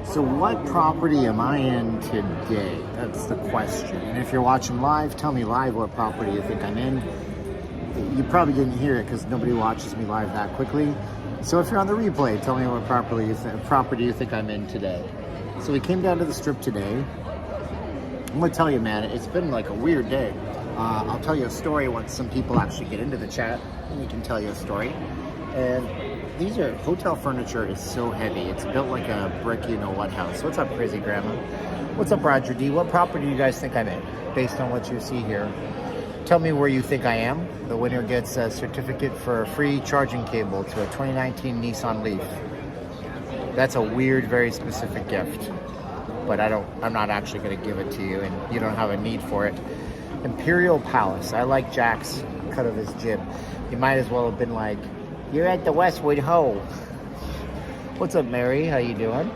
So what property am I in today? That's the question. And if you're watching live, tell me live what property you think I'm in. You probably didn't hear it because nobody watches me live that quickly. So if you're on the replay, tell me what property you think I'm in today. So we came down to the strip today. I'm gonna tell you, man, it's been like a weird day. I'll tell you a story once some people actually get into the chat, and we can tell you a story. And these are, hotel furniture is so heavy. It's built like a brick, you know what house. What's up, Crazy Grandma? What's up, Roger D? What property do you guys think I'm in, based on what you see here? Tell me where you think I am. The winner gets a certificate for a free charging cable to a 2019 Nissan Leaf. That's a weird, very specific gift. But I'm not actually going to give it to you, and you don't have a need for it. Imperial Palace. I like Jack's cut of his jib. You might as well have been like, you're at the Westwood Ho. What's up, Mary? How you doing?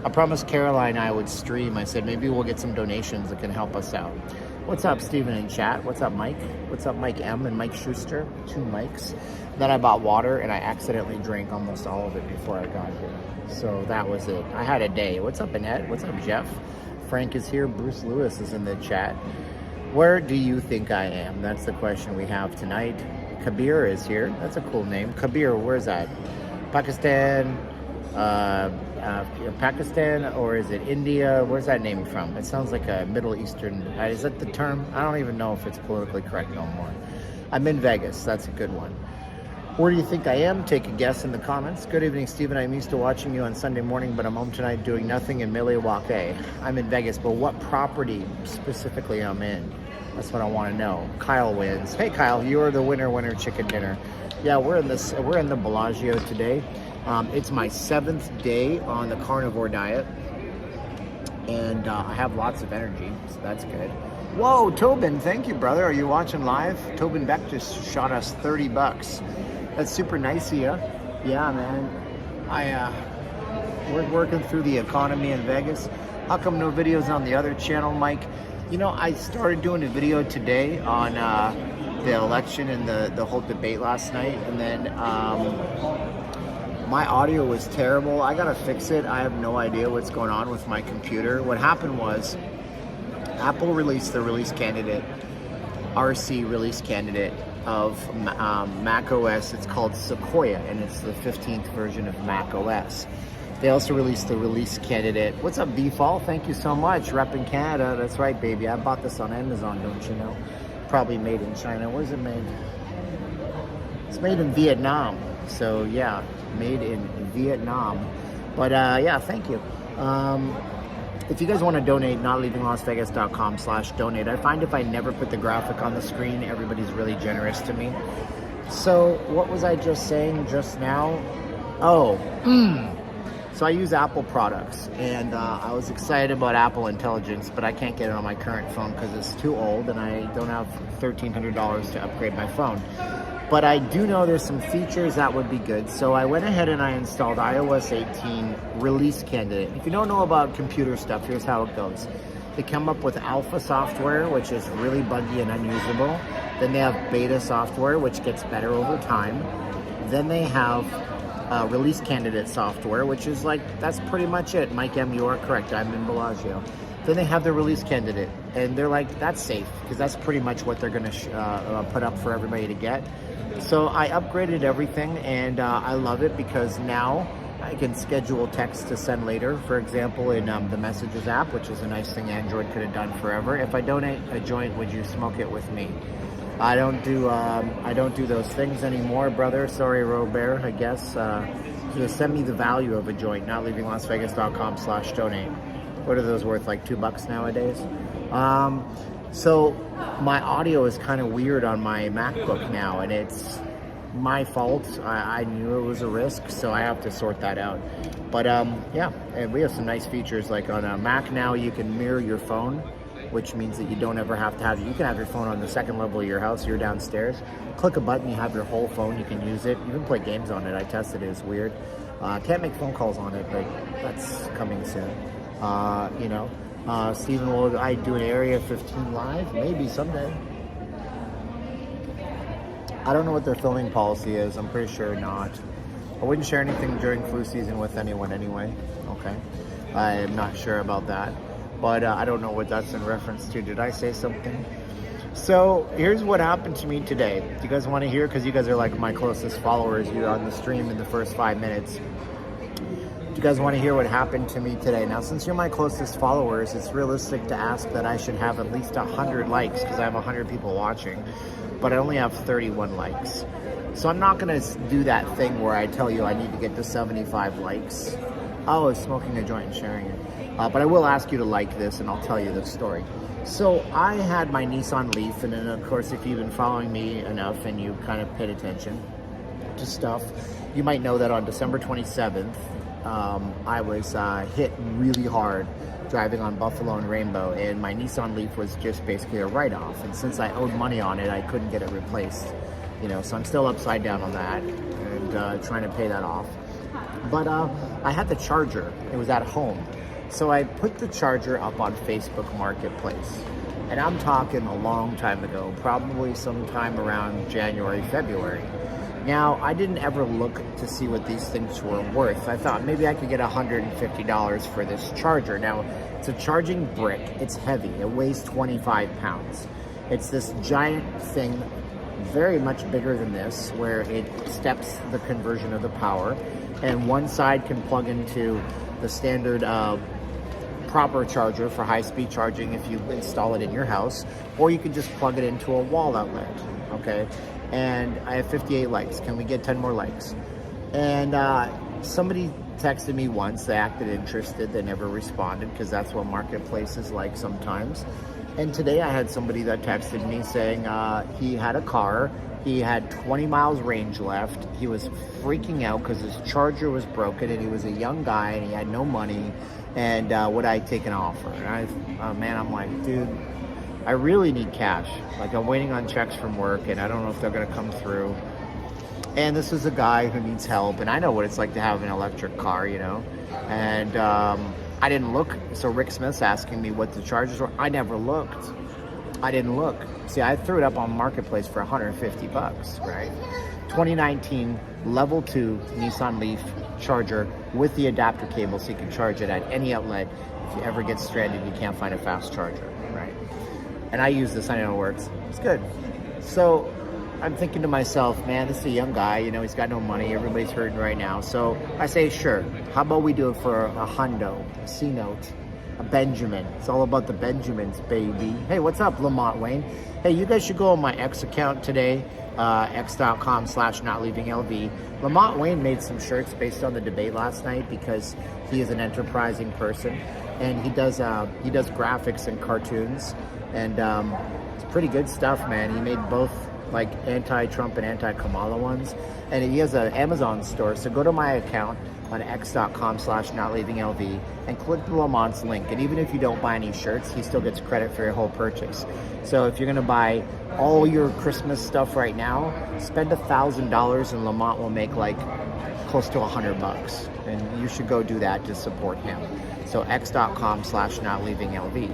I promised Caroline I would stream. I said maybe we'll get some donations that can help us out. What's up, Steven in chat? What's up, Mike? What's up, Mike M and Mike Schuster? 2 mics. Then I bought water, and I accidentally drank almost all of it before I got here. So that was it. I had a day. What's up, Annette? What's up, Jeff? Frank is here. Bruce Lewis is in the chat. Where do you think I am? That's the question we have tonight. Kabir is here. That's a cool name. Kabir, where's that? Pakistan, Pakistan, or is it India? Where's that name from? It sounds like a Middle Eastern. Is that the term? I don't even know if it's politically correct no more. I'm in Vegas. That's a good one. Where do you think I am? Take a guess in the comments. Good evening, Stephen. I'm used to watching you on Sunday morning, but I'm home tonight doing nothing in Milwaukee. I'm in Vegas, but what property specifically I'm in? That's what I want to know. Kyle wins. Hey, Kyle, you're the winner chicken dinner. Yeah, we're in the Bellagio today. It's my 7th day on the carnivore diet, and I have lots of energy, so that's good. Whoa, Tobin, thank you, brother. Are you watching live? Tobin Beck just shot us $30. That's super nice of you. Yeah, man. We're working through the economy in Vegas. How come no videos on the other channel, Mike? You know, I started doing a video today on the election and the whole debate last night, and then my audio was terrible. I gotta fix it. I have no idea what's going on with my computer. What happened was Apple released the release candidate, RC release candidate of Mac OS. It's called Sequoia, and it's the 15th version of Mac OS. They also released the release candidate. What's up, B-Fall? Thank you so much. Rep in Canada. That's right, baby. I bought this on Amazon, don't you know? Probably made in China. Where's it made? It's made in Vietnam. So, yeah, made in Vietnam. But, yeah, thank you. If you guys want to donate, notleavinglasvegas.com/donate. I find if I never put the graphic on the screen, everybody's really generous to me. So what was I just saying just now? So I use Apple products, and I was excited about Apple Intelligence, but I can't get it on my current phone because it's too old, and I don't have $1,300 to upgrade my phone. But I do know there's some features that would be good. So I went ahead and I installed iOS 18 release candidate. If you don't know about computer stuff, here's how it goes. They come up with alpha software, which is really buggy and unusable. Then they have beta software, which gets better over time. Then they have release candidate software, which is like, that's pretty much it. Mike M, you are correct. I'm in Bellagio. Then they have the release candidate, and they're like, that's safe, because that's pretty much what they're going to put up for everybody to get. So I upgraded everything, and I love it because now I can schedule text to send later. For example, in the Messages app, which is a nice thing Android could have done forever. If I donate a joint, would you smoke it with me? I don't do those things anymore, brother. Sorry, Robert. I guess just send me the value of a joint. Notleavinglasvegas.com/donate. What are those worth? Like $2 nowadays. So my audio is kind of weird on my MacBook now, and it's my fault. I knew it was a risk, so I have to sort that out. But yeah, and we have some nice features. Like on a Mac now, you can mirror your phone, which means that you don't ever have to have, you can have your phone on the second level of your house, you're downstairs, click a button, you have your whole phone, you can use it, you can play games on it. I tested it, it's weird. Can't make phone calls on it, but that's coming soon. You know, Stephen, will I do an Area 15 live? Maybe someday. I don't know what their filming policy is, I'm pretty sure not. I wouldn't share anything during flu season with anyone anyway. Okay, I'm not sure about that, but I don't know what that's in reference to. Did I say something? So here's what happened to me today. Do you guys want to hear? Because you guys are like my closest followers. You're on the stream in the first 5 minutes. Do you guys want to hear what happened to me today? Now, since you're my closest followers, it's realistic to ask that I should have at least 100 likes because I have 100 people watching, but I only have 31 likes. So I'm not going to do that thing where I tell you I need to get to 75 likes. I was smoking a joint and sharing it. But I will ask you to like this and I'll tell you the story. So I had my Nissan Leaf, and then of course if you've been following me enough and you kind of paid attention to stuff, you might know that on December 27th, I was hit really hard driving on Buffalo and Rainbow, and my Nissan Leaf was just basically a write-off. And since I owed money on it, I couldn't get it replaced. You know, so I'm still upside down on that and trying to pay that off. But I had the charger. It was at home. So I put the charger up on Facebook Marketplace. And I'm talking a long time ago, probably sometime around January, February. Now, I didn't ever look to see what these things were worth. I thought maybe I could get $150 for this charger. Now, it's a charging brick. It's heavy. It weighs 25 pounds. It's this giant thing, very much bigger than this, where it steps the conversion of the power. And one side can plug into the standard proper charger for high-speed charging if you install it in your house, or you can just plug it into a wall outlet, okay? And I have 58 likes. Can we get 10 more likes? And somebody texted me once. They acted interested. They never responded because that's what Marketplace is like sometimes. And today I had somebody that texted me saying he had a car. He had 20 miles range left. He was freaking out because his charger was broken, and he was a young guy and he had no money. And would I take an offer? And I'm like, dude, I really need cash. Like, I'm waiting on checks from work and I don't know if they're gonna come through. And this is a guy who needs help, and I know what it's like to have an electric car, you know? And I didn't look. So Rick Smith's asking me what the charges were. I never looked. I didn't look. See, I threw it up on Marketplace for $150, right? 2019 level 2 Nissan Leaf charger with the adapter cable, so you can charge it at any outlet if you ever get stranded and you can't find a fast charger, right? And I use this. I know it works. It's good. So I'm thinking to myself, man, this is a young guy, you know, he's got no money, everybody's hurting right now. So I say, sure, how about we do it for a hundo, a C-Note, a Benjamin. It's all about the Benjamins, baby. Hey, what's up, Lamont Wayne? Hey, you guys should go on my X account today, x.com/notleavinglv. Lamont Wayne made some shirts based on the debate last night because he is an enterprising person, and he does graphics and cartoons, and it's pretty good stuff, man. He made both like anti-Trump and anti-Kamala ones, and he has an Amazon store. So go to my account on x.com/notleavinglv and click the Lamont's link. And even if you don't buy any shirts, he still gets credit for your whole purchase. So if you're gonna buy all your Christmas stuff right now, spend $1,000 and Lamont will make like close to $100. And you should go do that to support him. So x.com/notleavinglv.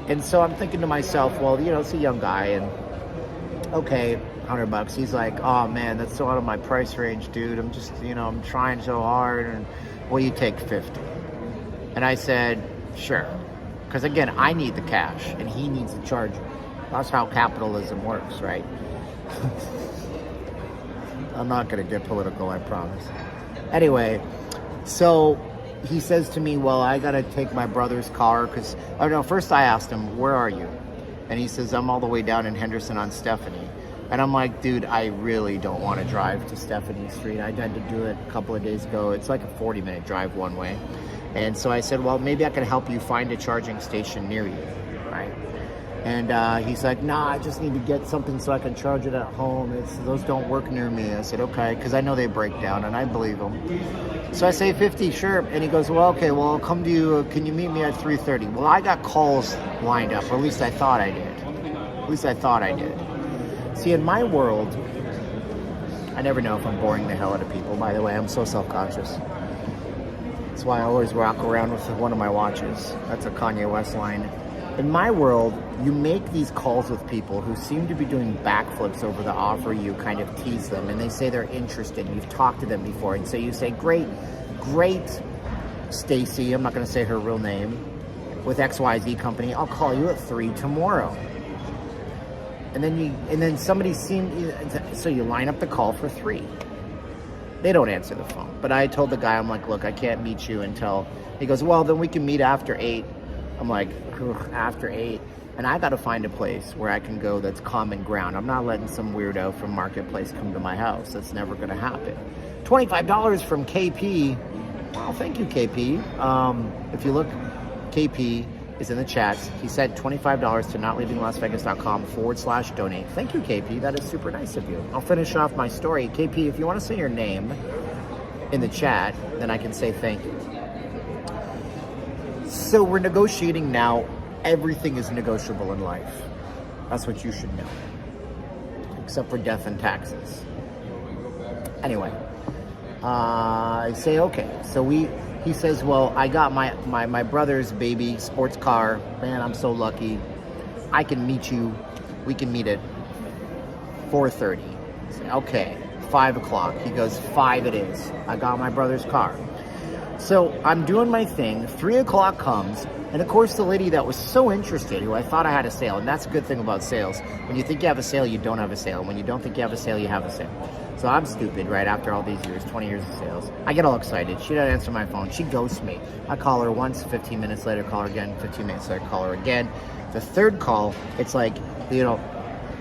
And so I'm thinking to myself, well, you know, it's a young guy, and okay, $100. He's like, oh man, that's so out of my price range, dude. I'm just, you know, I'm trying so hard, and will you take 50? And I said, sure. Because again, I need the cash and he needs the charger. That's how capitalism works, right? I'm not gonna get political, I promise. Anyway, so he says to me, well, I gotta take my brother's car because, oh no, first I asked him, where are you? And he says, I'm all the way down in Henderson on Stephanie. And I'm like, dude, I really don't want to drive to Stephanie Street. I had to do it a couple of days ago. It's like a 40-minute drive one way. And so I said, well, maybe I can help you find a charging station near you, right? And he's like, nah, I just need to get something so I can charge it at home. Those don't work near me. I said, okay, because I know they break down, and I believe him. So I say 50, sure. And he goes, well, okay, well, I'll come to you. Can you meet me at 3:30? Well, I got calls lined up, or at least I thought I did. See, in my world, I never know if I'm boring the hell out of people. By the way, I'm so self-conscious. That's why I always walk around with one of my watches. That's a Kanye West line. In my world, you make these calls with people who seem to be doing backflips over the offer. You kind of tease them, and they say they're interested. You've talked to them before, and so you say, great, Stacy, I'm not going to say her real name, with XYZ company, I'll call you at 3 tomorrow. And then somebody so you line up the call for 3. They don't answer the phone. But I told the guy, I'm like, look, I can't meet you until, he goes, well, then we can meet after 8. I'm like, after 8. And I got to find a place where I can go that's common ground. I'm not letting some weirdo from Marketplace come to my house. That's never going to happen. $25 from KP. Well, thank you, KP. If you look, KP is in the chats. He said $25 to notleavinglasvegas.com/donate. Thank you, KP. That is super nice of you. I'll finish off my story. KP, if you want to say your name in the chat, then I can say thank you. So we're negotiating now. Everything is negotiable in life. That's what you should know. Except for death and taxes. Anyway, I say, okay. So he says, well, I got my brother's baby sports car. Man, I'm so lucky. I can meet you. We can meet at 4:30. I say, okay, 5 o'clock. He goes, 5 it is. I got my brother's car. So I'm doing my thing. 3 o'clock comes. And of course, the lady that was so interested, who I thought I had a sale, and that's a good thing about sales. When you think you have a sale, you don't have a sale. And when you don't think you have a sale, you have a sale. So I'm stupid, right? After all these years, 20 years of sales, I get all excited. She doesn't answer my phone. She ghosts me. I call her once, 15 minutes later, call her again, 15 minutes later, call her again. The third call, it's like,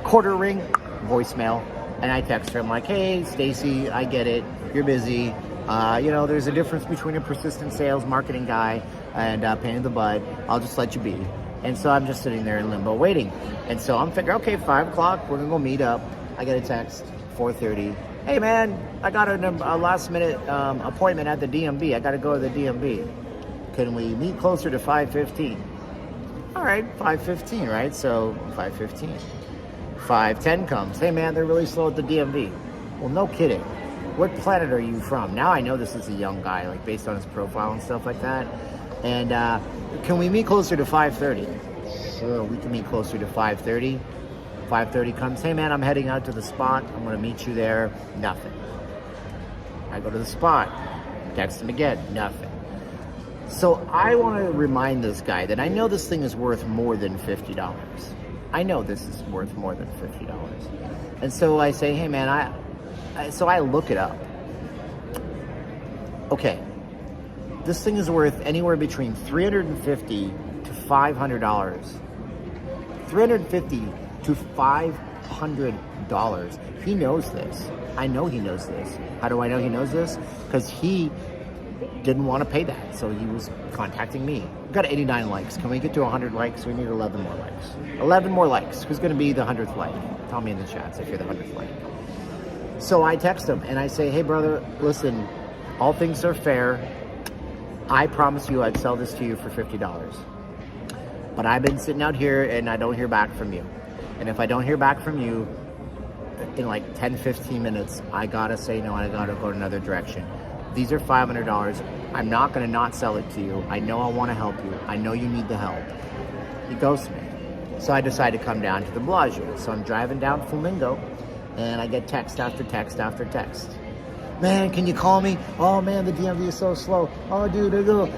quarter ring, voicemail. And I text her. I'm like, hey, Stacy, I get it. You're busy. There's a difference between a persistent sales marketing guy and pain in the butt. I'll just let you be. And so I'm just sitting there in limbo waiting. And so I'm thinking, okay, 5 o'clock, we're going to go meet up. I get a text, 4:30. Hey, man, I got a last minute appointment at the DMV. I got to go to the DMV. Can we meet closer to 5:15? All right, 5:15, right? So 5:15. 5:10 comes. Hey, man, they're really slow at the DMV. Well, no kidding. What planet are you from? Now I know this is a young guy, like based on his profile and stuff like that. And can we meet closer to 5:30? Sure, we can meet closer to 5:30. 5:30 comes. Hey, man, I'm heading out to the spot. I'm going to meet you there. Nothing. I go to the spot. Text him again. Nothing. So I want to remind this guy that I know this thing is worth more than $50. I know this is worth more than $50. And so I say, hey, man, so I look it up. Okay. This thing is worth anywhere between $350 to $500. $350 to $500. He knows this. I know he knows this. How do I know he knows this? Because he didn't want to pay that, so he was contacting me. We've got 89 likes. Can we get to 100 likes? We need 11 more likes. 11 more likes. Who's going to be the 100th like? Tell me in the chats if you're the 100th like. So I text him and I say, hey, brother, listen, all things are fair. I promise you I'd sell this to you for $50. But I've been sitting out here and I don't hear back from you. And if I don't hear back from you in like 10, 15 minutes, I gotta say no, and I gotta go another direction. These are $500. I'm not gonna not sell it to you. I know I wanna help you. I know you need the help. He ghosts me. So I decide to come down to the Bellagio. So I'm driving down Flamingo and I get text after text after text. Man, can you call me? Oh man, the DMV is so slow. Oh dude,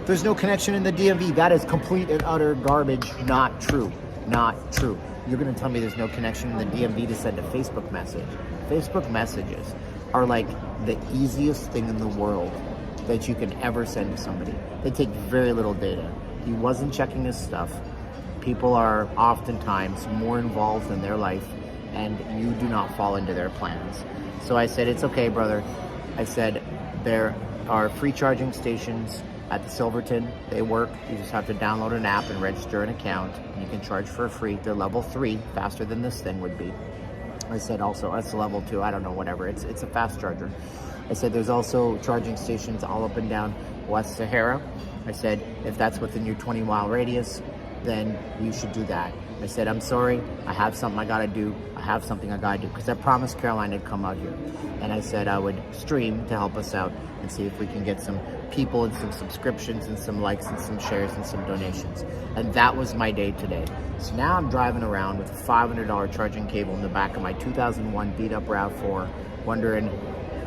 there's no connection in the DMV. That is complete and utter garbage. Not true. Not true. You're gonna tell me there's no connection in the DMV to send a Facebook message. Facebook messages are like the easiest thing in the world that you can ever send to somebody. They take very little data. He wasn't checking his stuff. People are oftentimes more involved in their life and you do not fall into their plans. So I said, it's okay, brother. I said, there are free charging stations at the Silverton. They work. You just have to download an app and register an account. You can charge for free. They're level 3, faster than this thing would be. I said also, that's level 2, I don't know, whatever. It's a fast charger. I said, there's also charging stations all up and down West Sahara. I said, if that's within your 20-mile radius, then you should do that. I said, I'm sorry, I have something I gotta do. I have something I gotta do, because I promised Caroline I'd come out here, and I said I would stream to help us out and see if we can get some people and some subscriptions and some likes and some shares and some donations. And that was my day today. So now I'm driving around with a $500 charging cable in the back of my 2001 beat up RAV4, wondering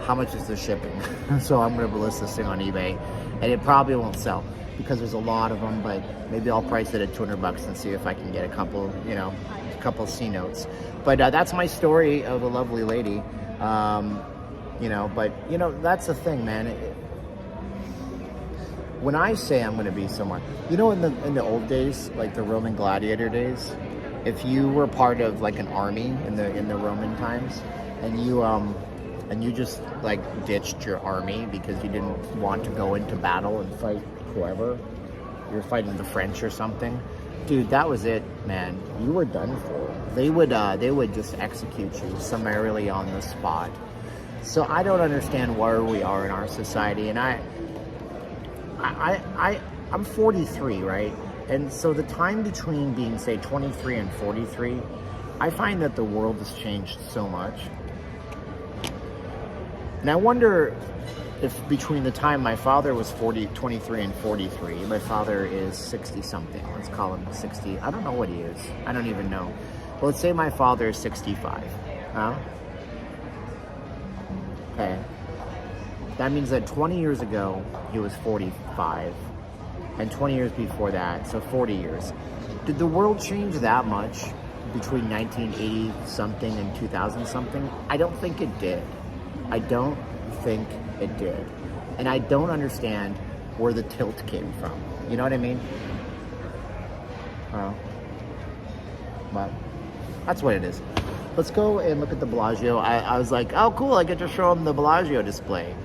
how much is the shipping. So I'm gonna list this thing on eBay, and it probably won't sell because there's a lot of them, but maybe I'll price it at $200 and see if I can get a couple, you know, a couple C notes. But that's my story of a lovely lady. You know, but you know, that's the thing, man. When I say I'm going to be somewhere, you know, in the old days, like the Roman gladiator days, if you were part of like an army in the Roman times, and you just like ditched your army because you didn't want to go into battle and fight whoever, you're fighting the French or something, dude, that was it, man. You were done for. They would just execute you summarily on the spot. So I don't understand where we are in our society, and I'm 43, right? And so the time between being, say, 23 and 43, I find that the world has changed so much. And I wonder if between the time my father was 23 and 43, my father is 60 something, let's call him 60, I don't know what he is, I don't even know. Well, let's say my father is 65, huh? Okay. That means that 20 years ago, he was 45. And 20 years before that, so 40 years. Did the world change that much between 1980 something and 2000 something? I don't think it did. I don't think it did. And I don't understand where the tilt came from. You know what I mean? But that's what it is. Let's go and look at the Bellagio. I was like, oh cool, I get to show them the Bellagio display.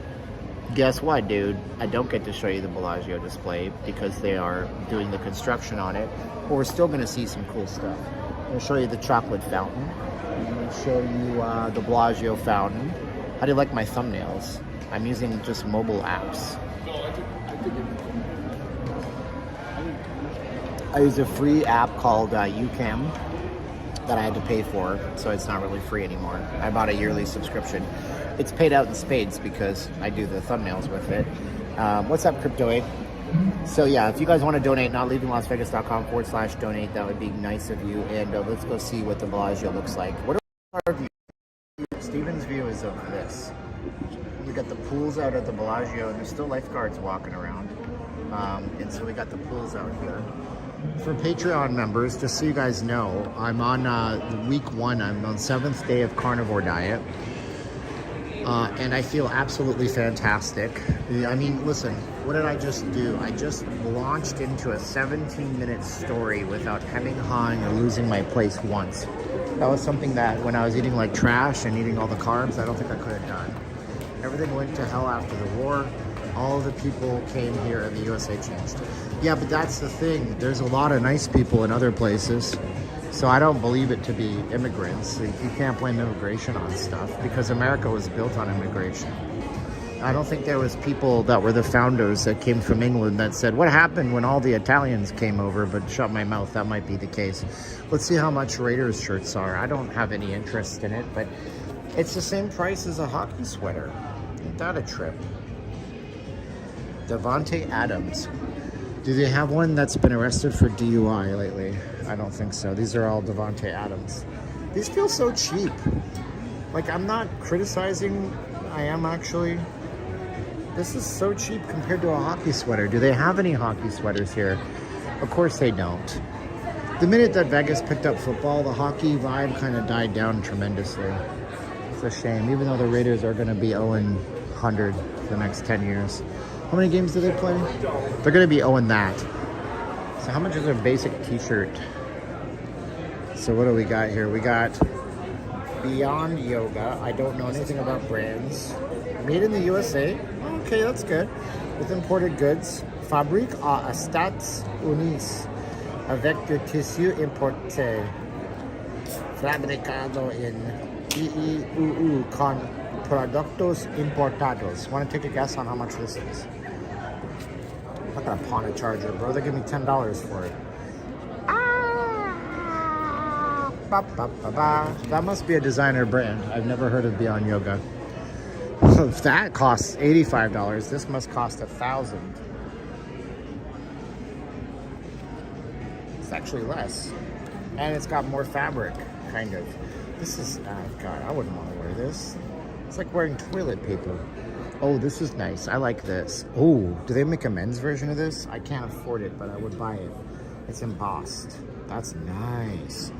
Guess what, dude? I don't get to show you the Bellagio display because they are doing the construction on it. But we're still gonna see some cool stuff. I'm gonna show you the chocolate fountain. I'm gonna show you the Bellagio fountain. How do you like my thumbnails? I'm using just mobile apps. I use a free app called UCam that I had to pay for, so it's not really free anymore. I bought a yearly subscription. It's paid out in spades because I do the thumbnails with it. What's up, Crypto 8? So yeah, if you guys want to donate, notleavinglasvegas.com/donate, that would be nice of you. And let's go see what the Bellagio looks like. What are our views? Steven's view is of this. We got the pools out at the Bellagio, and there's still lifeguards walking around. And so we got the pools out here. For Patreon members, just so you guys know, I'm on week 1. I'm on 7th day of carnivore diet. And I feel absolutely fantastic. I mean, listen, what did I just do? I just launched into a 17-minute story without hemming, hawing, or losing my place once. That was something that when I was eating like trash and eating all the carbs, I don't think I could have done. Everything went to hell after the war. All the people came here and the USA changed. Yeah, but that's the thing. There's a lot of nice people in other places. So I don't believe it to be immigrants. You can't blame immigration on stuff because America was built on immigration. I don't think there was people that were the founders that came from England that said, what happened when all the Italians came over? But shut my mouth, that might be the case. Let's see how much Raiders shirts are. I don't have any interest in it, but it's the same price as a hockey sweater. Ain't that a trip? Devontae Adams. Do they have one that's been arrested for DUI lately? I don't think so. These are all Devontae Adams. These feel so cheap. Like, I'm not criticizing. I am actually. This is so cheap compared to a hockey sweater. Do they have any hockey sweaters here? Of course they don't. The minute that Vegas picked up football, the hockey vibe kind of died down tremendously. It's a shame, even though the Raiders are going to be 0-100 the next 10 years. How many games do they play? They're going to be 0 that. So how much is a basic t-shirt? So what do we got here? We got Beyond Yoga. I don't know anything about brands. Made in the USA. Okay, that's good. With imported goods. Fabrique à États Unis. Avec de tissu importé. Fabricado en EU con productos importados. Want to take a guess on how much this is? I'm not gonna pawn a charger, bro. They give me $10 for it. That must be a designer brand. I've never heard of Beyond Yoga. If that costs $85, this must cost $1,000. It's actually less. And it's got more fabric, kind of. This is, God, I wouldn't want to wear this. It's like wearing toilet paper. Oh, this is nice. I like this. Oh, do they make a men's version of this? I can't afford it, but I would buy it. It's embossed. That's nice.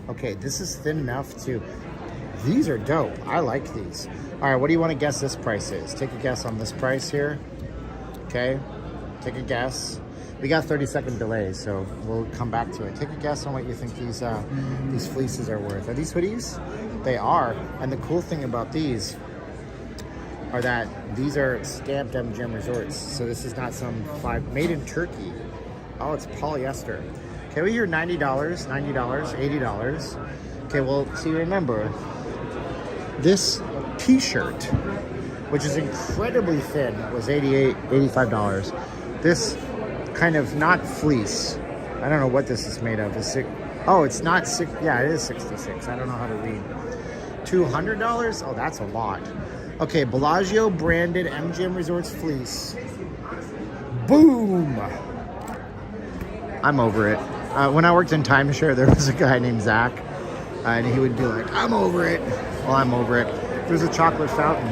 Okay, this is thin enough to... These are dope. I like these. All right, what do you want to guess this price is? Take a guess on this price here. Okay, take a guess. We got 30-second delay, so we'll come back to it. Take a guess on what you think these fleeces are worth. Are these hoodies? They are. And the cool thing about these are that these are stamped MGM Resorts. So this is not some made in Turkey. Oh, it's polyester. Okay, we hear $90, $80. Okay, well, see, remember, this t-shirt, which is incredibly thin, was $85. This kind of not fleece. I don't know what this is made of. Oh, it's not six. Yeah, it is 66. I don't know how to read. $200? Oh, that's a lot. Okay, Bellagio branded MGM Resorts fleece. Boom! I'm over it. When I worked in timeshare, there was a guy named Zach, and he would be like, I'm over it. Well, I'm over it. There's a chocolate fountain.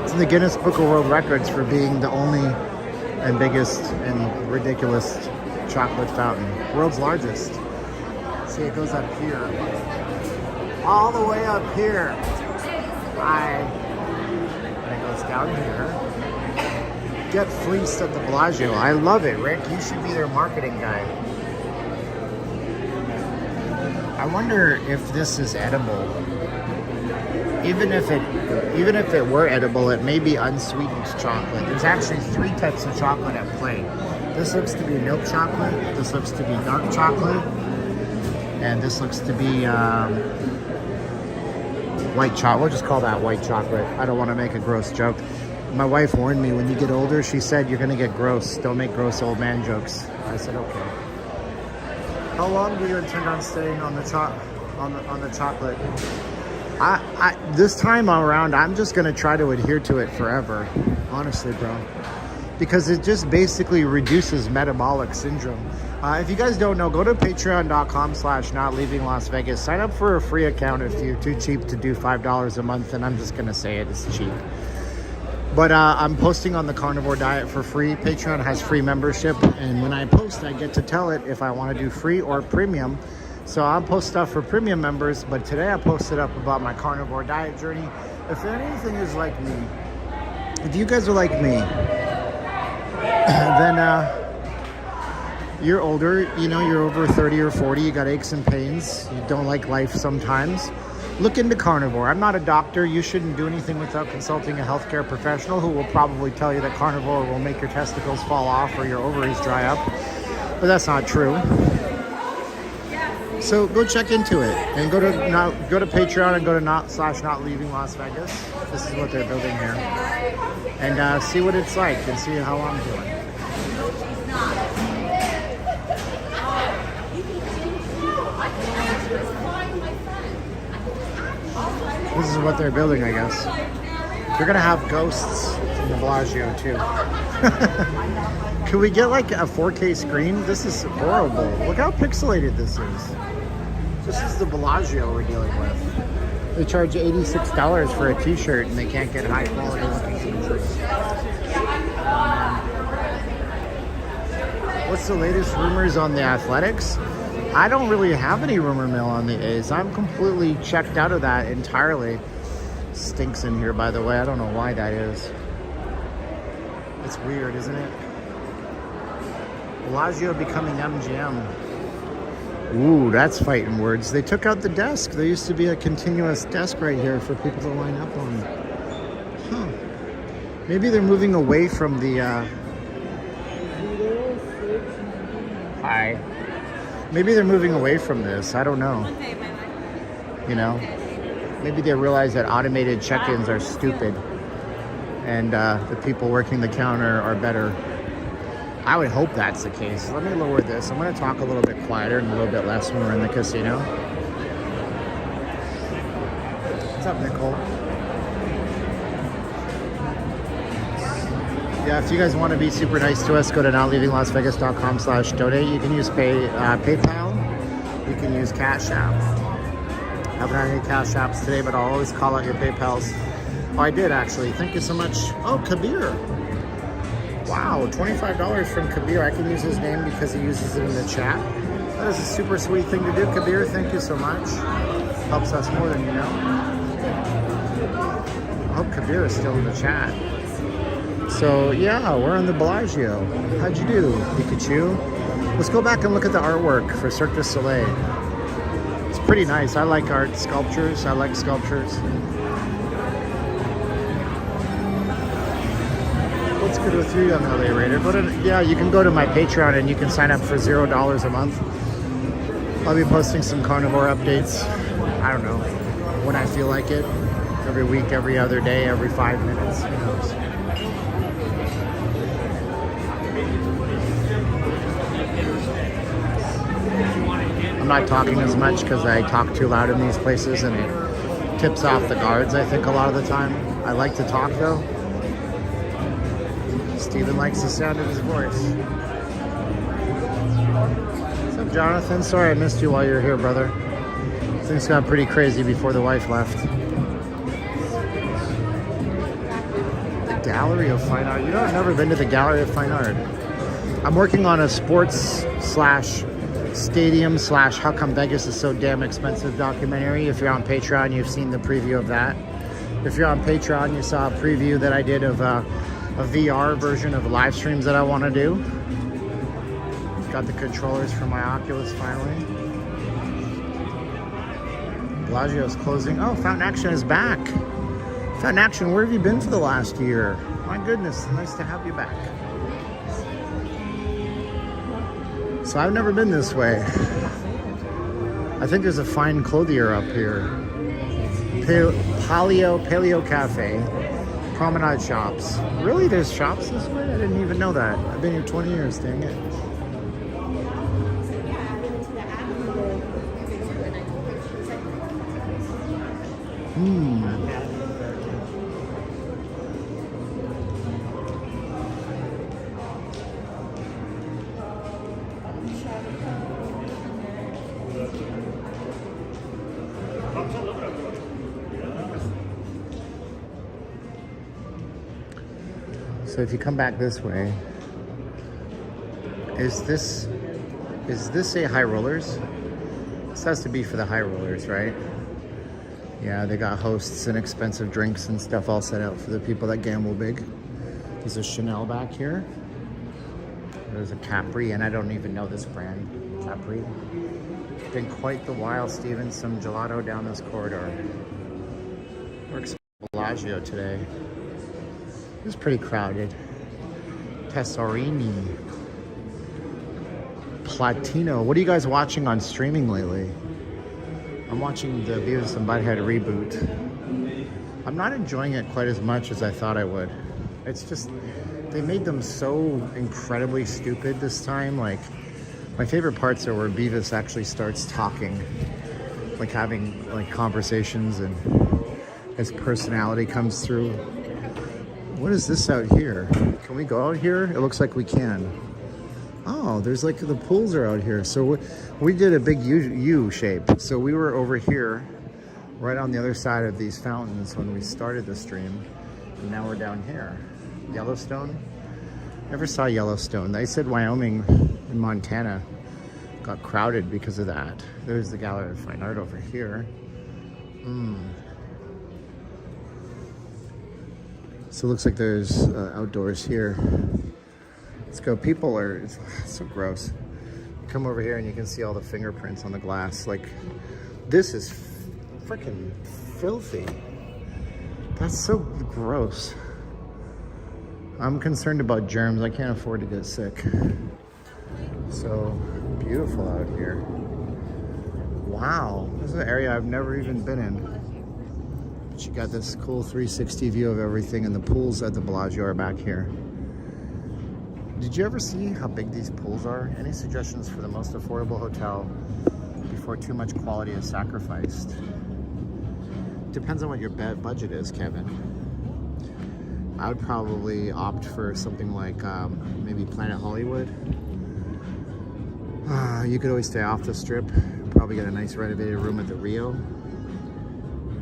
It's in the Guinness Book of World Records for being the only and biggest and ridiculous chocolate fountain. World's largest. See, it goes up here. All the way up here. And it goes down here. Get fleeced at the Bellagio. I love it, Rick. You should be their marketing guy. I wonder if this is edible. Even if it were edible, it may be unsweetened chocolate. There's actually 3 types of chocolate at play. This looks to be milk chocolate. This looks to be dark chocolate. And this looks to be white chocolate. We'll just call that white chocolate. I don't want to make a gross joke. My wife warned me, when you get older, she said, you're going to get gross. Don't make gross old man jokes. I said, okay. How long do you intend on staying on the chocolate? This time around, I'm just going to try to adhere to it forever. Honestly, bro. Because it just basically reduces metabolic syndrome. If you guys don't know, go to patreon.com/notleavinglasvegas. Sign up for a free account if you're too cheap to do $5 a month. And I'm just going to say it, it's cheap. But I'm posting on the carnivore diet for free. Patreon has free membership. And when I post, I get to tell it if I want to do free or premium. So I'll post stuff for premium members. But today I posted up about my carnivore diet journey. If anything is like me, if you guys are like me, then you're older, you know, you're over 30 or 40, you got aches and pains, you don't like life sometimes. Look into carnivore. I'm not a doctor. You shouldn't do anything without consulting a healthcare professional who will probably tell you that carnivore will make your testicles fall off or your ovaries dry up. But that's not true. So go check into it and go to Patreon and go to /notleavinglasvegas. This is what they're building here. And see what it's like and see how I'm doing. This is what they're building, I guess. They're gonna have ghosts in the Bellagio too. Can we get like a 4K screen? This is horrible. Look how pixelated this is. This is the Bellagio we're dealing with. They charge $86 for a t-shirt and they can't get high quality looking t-shirts. What's the latest rumors on the Athletics? I don't really have any rumor mill on the A's. I'm completely checked out of that entirely. Stinks in here, by the way. I don't know why that is. It's weird, isn't it? Bellagio becoming MGM. Ooh, that's fighting words. They took out the desk. There used to be a continuous desk right here for people to line up on. Huh. Maybe they're moving away from the... Hi. Maybe they're moving away from this. I don't know. You know? Maybe they realize that automated check-ins are stupid. And the people working the counter are better. I would hope that's the case. Let me lower this. I'm going to talk a little bit quieter and a little bit less when we're in the casino. What's up, Nicole? Yeah, if you guys want to be super nice to us, go to notleavinglasvegas.com/donate. You can use PayPal. You can use Cash App. I haven't had any Cash Apps today, but I'll always call out your PayPals. Oh, I did actually. Thank you so much. Oh, Kabir. Wow, $25 from Kabir. I can use his name because he uses it in the chat. That is a super sweet thing to do, Kabir. Thank you so much. Helps us more than you know. I hope Kabir is still in the chat. So yeah, we're on the Bellagio. How'd you do, Pikachu? Let's go back and look at the artwork for Cirque du Soleil. It's pretty nice. I like art sculptures. I like sculptures. What's good with you, young LA Raider? Yeah, you can go to my Patreon and you can sign up for $0 a month. I'll be posting some carnivore updates. I don't know, when I feel like it. Every week, every other day, every 5 minutes. Who knows? I'm not talking as much because I talk too loud in these places and it tips off the guards, I think, a lot of the time. I like to talk though. Steven likes the sound of his voice. What's up, Jonathan? Sorry I missed you while you were here, brother. Things got pretty crazy before the wife left. The Gallery of Fine Art. You know, I've never been to the Gallery of Fine Art. I'm working on a sports/stadium/how come Vegas is so damn expensive documentary. If you're on Patreon, you've seen the preview of that. If you're on Patreon, you saw a preview that I did of a VR version of live streams that I want to do. Got the controllers for my Oculus finally. Bellagio is closing. Oh, Fountain Action is back. Fountain Action, where have you been for the last year? My goodness, nice to have you back. So I've never been this way. I think there's a fine clothier up here. Paleo Cafe. Promenade shops. Really? There's shops this way? I didn't even know that. I've been here 20 years, dang it. So if you come back this way, is this a High Rollers? This has to be for the High Rollers, right? Yeah, they got hosts and expensive drinks and stuff all set out for the people that gamble big. There's a Chanel back here. There's a Capri, and I don't even know this brand, Capri. It's been quite the while, Steven. Some gelato down this corridor. Works Bellagio today. It's pretty crowded. Tessorini. Platino. What are you guys watching on streaming lately? I'm watching the Beavis and Butthead reboot. I'm not enjoying it quite as much as I thought I would. It's just, they made them so incredibly stupid this time. Like, my favorite parts are where Beavis actually starts talking, like having like conversations, and his personality comes through. What is this out here? Can we go out here? It looks like we can. Oh, there's like the pools are out here. So we did a big U shape. So we were over here, right on the other side of these fountains when we started the stream. And now we're down here. Yellowstone? Never saw Yellowstone. They said Wyoming and Montana got crowded because of that. There's the Gallery of Fine Art over here. So it looks like there's outdoors here. Let's go. People are, it's so gross. You come over here and you can see all the fingerprints on the glass. Like, this is freaking filthy. That's so gross. I'm concerned about germs. I can't afford to get sick. So beautiful out here. Wow, this is an area I've never even been in. But you got this cool 360 view of everything, and the pools at the Bellagio are back here. Did you ever see how big these pools are? Any suggestions for the most affordable hotel before too much quality is sacrificed? Depends on what your budget is, Kevin. I would probably opt for something like maybe Planet Hollywood. You could always stay off the strip, probably get a nice renovated room at the Rio.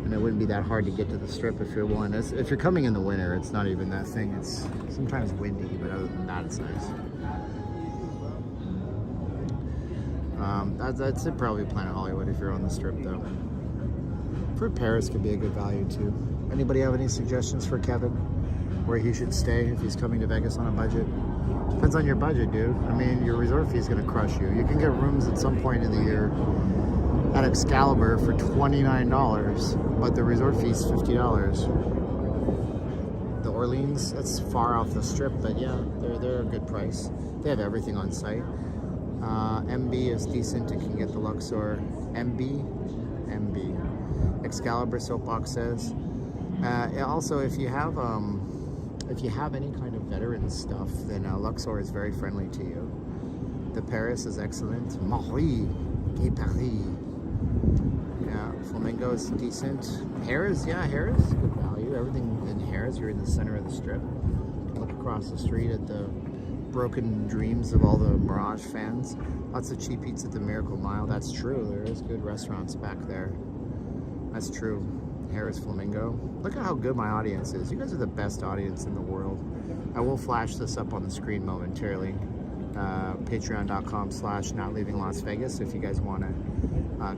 And it wouldn't be that hard to get to the strip if you're willing. If you're coming in the winter, it's not even that thing. It's sometimes windy, but other than that, it's nice. That's it, probably Planet Hollywood if you're on the strip, though. For Paris could be a good value, too. Anybody have any suggestions for Kevin where he should stay if he's coming to Vegas on a budget? Depends on your budget, dude. I mean, your resort fee is going to crush you. You can get rooms at some point in the year at Excalibur for $29, but the resort fee is $50. The Orleans, that's far off the strip, but yeah, they're a good price. They have everything on site. MB is decent. You can get the Luxor. MB. Excalibur Soapbox says. Also, if you have any kind of veteran stuff, then Luxor is very friendly to you. The Paris is excellent. Marie, Gay Paris. Yeah, Flamingo is decent. Harrah's, good value. Everything in Harrah's, you're in the center of the strip. Look across the street at the broken dreams of all the Mirage fans. Lots of cheap eats at the Miracle Mile. That's true. There is good restaurants back there. That's true. Harrah's Flamingo. Look at how good my audience is. You guys are the best audience in the world. I will flash this up on the screen momentarily. Patreon.com/NotLeavingLasVegas if you guys want to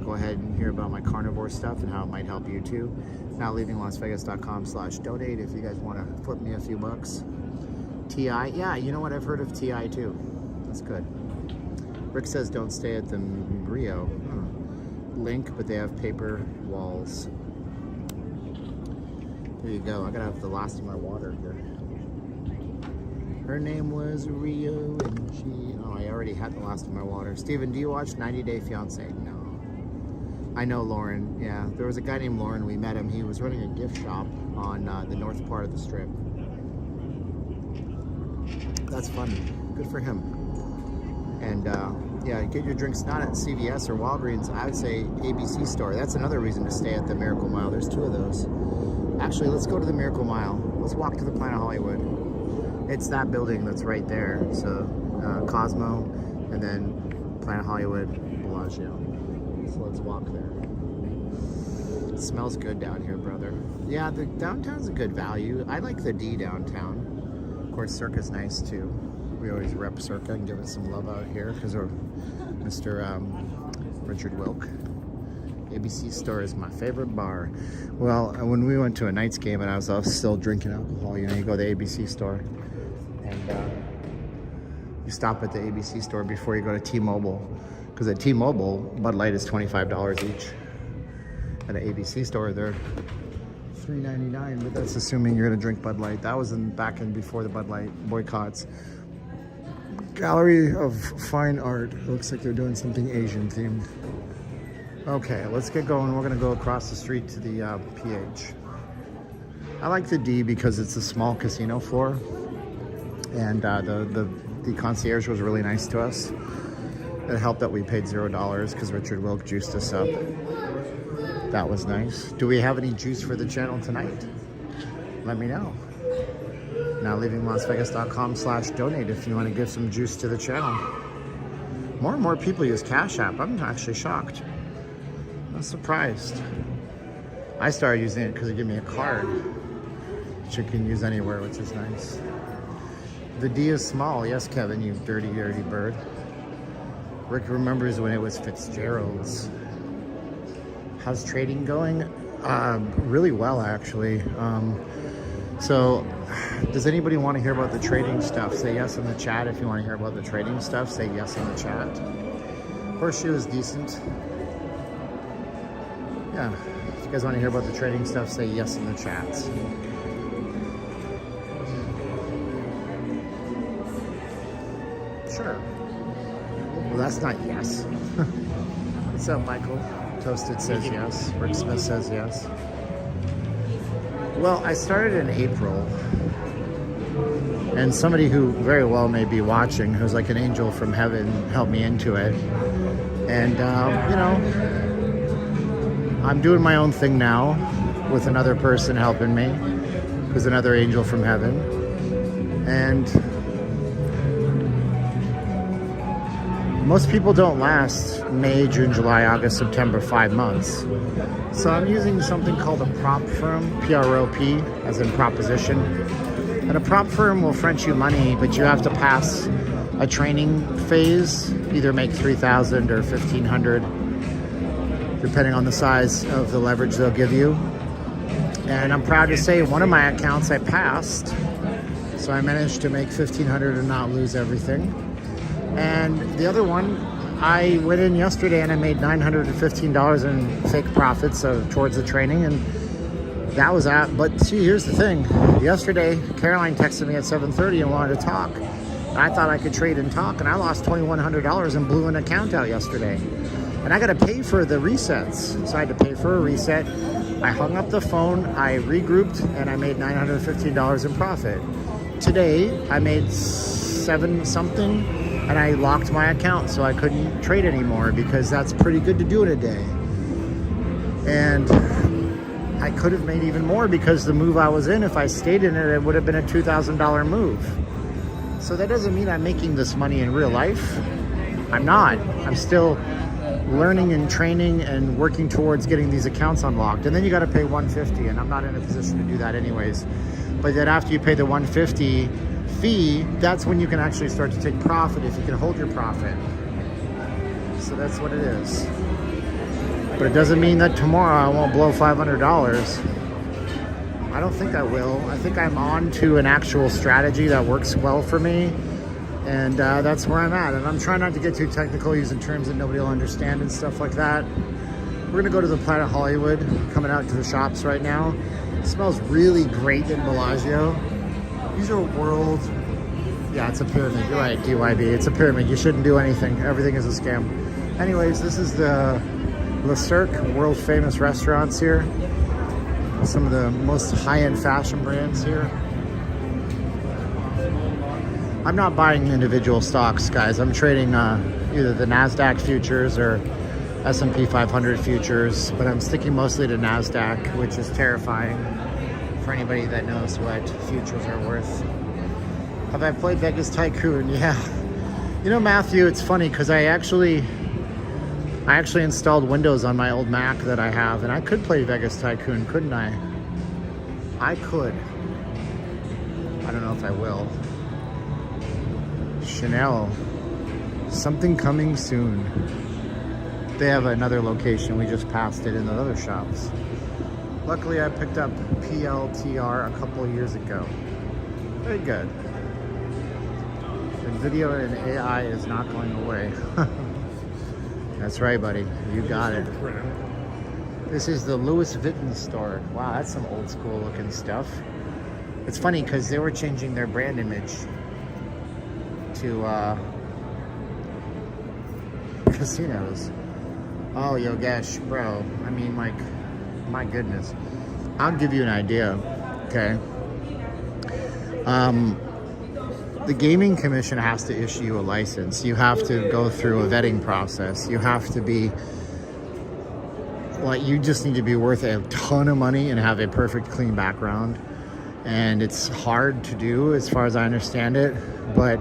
go ahead and hear about my carnivore stuff and how it might help you too. NotLeavingLasVegas.com/donate if you guys want to flip me a few bucks. TI, yeah, you know what? I've heard of TI too. That's good. Rick says don't stay at the Rio. Link, but they have paper walls. There you go. I gotta have the last of my water here. Her name was Rio, and I already had the last of my water. Steven, do you watch 90 Day Fiance? No. I know Lauren. Yeah, there was a guy named Lauren. We met him. He was running a gift shop on the north part of the strip. That's fun. Good for him. And yeah, get your drinks not at CVS or Walgreens. I would say ABC store. That's another reason to stay at the Miracle Mile. There's two of those. Actually, let's go to the Miracle Mile. Let's walk to the Planet Hollywood. It's that building that's right there. So Cosmo, and then Planet Hollywood, Bellagio. So let's walk there. It smells good down here, brother. Yeah, the downtown's a good value. I like the D downtown. Of course, Circa's nice too. We always rep Circa and give it some love out here because of Mr. Richard Wilk. ABC store is my favorite bar. Well, when we went to a Knights game and I was still drinking alcohol, you know, you go to the ABC store and you stop at the ABC store before you go to T-Mobile, because at T-Mobile, Bud Light is $25 each. At an ABC store, they're $3.99, but that's assuming you're gonna drink Bud Light. That was back in before the Bud Light boycotts. Gallery of Fine Art. It looks like they're doing something Asian themed. Okay, let's get going. We're gonna go across the street to the PH. I like the D because it's a small casino floor, and the concierge was really nice to us. It helped that we paid $0 because Richard Wilk juiced us up. That was nice. Do we have any juice for the channel tonight? Let me know. NowLeavingLasVegas.com/donate if you want to give some juice to the channel. More and more people use Cash App. I'm actually shocked. I'm surprised. I started using it because it gave me a card, which you can use anywhere, which is nice. The D is small. Yes, Kevin, you dirty, dirty bird. Rick remembers when it was Fitzgerald's. How's trading going? Really well, actually. So, does anybody want to hear about the trading stuff? Say yes in the chat if you want to hear about the trading stuff. Say yes in the chat. Horseshoe is decent. Yeah, if you guys want to hear about the trading stuff, say yes in the chats. Sure. Well, that's not yes. What's up, Michael? Toasted says yes. Rick Smith says yes. Well, I started in April, And somebody who very well may be watching, who's like an angel from heaven, helped me into it. And, you know, I'm doing my own thing now with another person helping me, who's another angel from heaven. And most people don't last May, June, July, August, September, 5 months. So I'm using something called a prop firm, P-R-O-P, as in proposition. And a prop firm will front you money, but you have to pass a training phase, either make $3,000 or $1,500, depending on the size of the leverage they'll give you. And I'm proud to say one of my accounts I passed, so I managed to make $1,500 and not lose everything. And the other one, I went in yesterday and I made $915 in fake profits towards the training, and that was that. But see, here's the thing. Yesterday, Caroline texted me at 7:30 and wanted to talk. And I thought I could trade and talk, and I lost $2,100 and blew an account out yesterday. And I got to pay for the resets. So I had to pay for a reset. I hung up the phone, I regrouped, and I made $915 in profit. Today, I made 7 something, and I locked my account, so I couldn't trade anymore, because that's pretty good to do in a day. And I could have made even more, because the move I was in, if I stayed in it, it would have been a $2,000 move. So that doesn't mean I'm making this money in real life. I'm not. I'm still learning and training and working towards getting these accounts unlocked. And then you got to pay $150, and I'm not in a position to do that anyways. But then after you pay the $150 fee, that's when you can actually start to take profit, if you can hold your profit. So that's what it is. But it doesn't mean that tomorrow I won't blow $500. I don't think I will. I think I'm on to an actual strategy that works well for me. And that's where I'm at. And I'm trying not to get too technical, using terms that nobody will understand and stuff like that. We're gonna go to the Planet Hollywood, coming out to the shops right now. It smells really great in Bellagio. These are world, yeah, it's a pyramid. You're right, DYB, it's a pyramid. You shouldn't do anything. Everything is a scam. Anyways, this is the Le Cirque, world famous restaurants here. Some of the most high-end fashion brands here. I'm not buying individual stocks, guys. I'm trading either the NASDAQ futures or S&P 500 futures, but I'm sticking mostly to NASDAQ, which is terrifying for anybody that knows what futures are worth. Have I played Vegas Tycoon? Yeah. You know, Matthew, it's funny because I actually installed Windows on my old Mac that I have, and I could play Vegas Tycoon, couldn't I? I could. I don't know if I will. Chanel, something coming soon. They have another location. We just passed it in the other shops. Luckily, I picked up PLTR a couple of years ago. Very good. And video and AI is not going away. That's right, buddy. You got it. This is the Louis Vuitton store. Wow, that's some old school looking stuff. It's funny because they were changing their brand image to casinos. Oh, Yogesh, bro. I mean, like, my goodness. I'll give you an idea, okay? The Gaming Commission has to issue you a license. You have to go through a vetting process. You have to be, like, you just need to be worth a ton of money and have a perfect, clean background. And it's hard to do as far as I understand it, but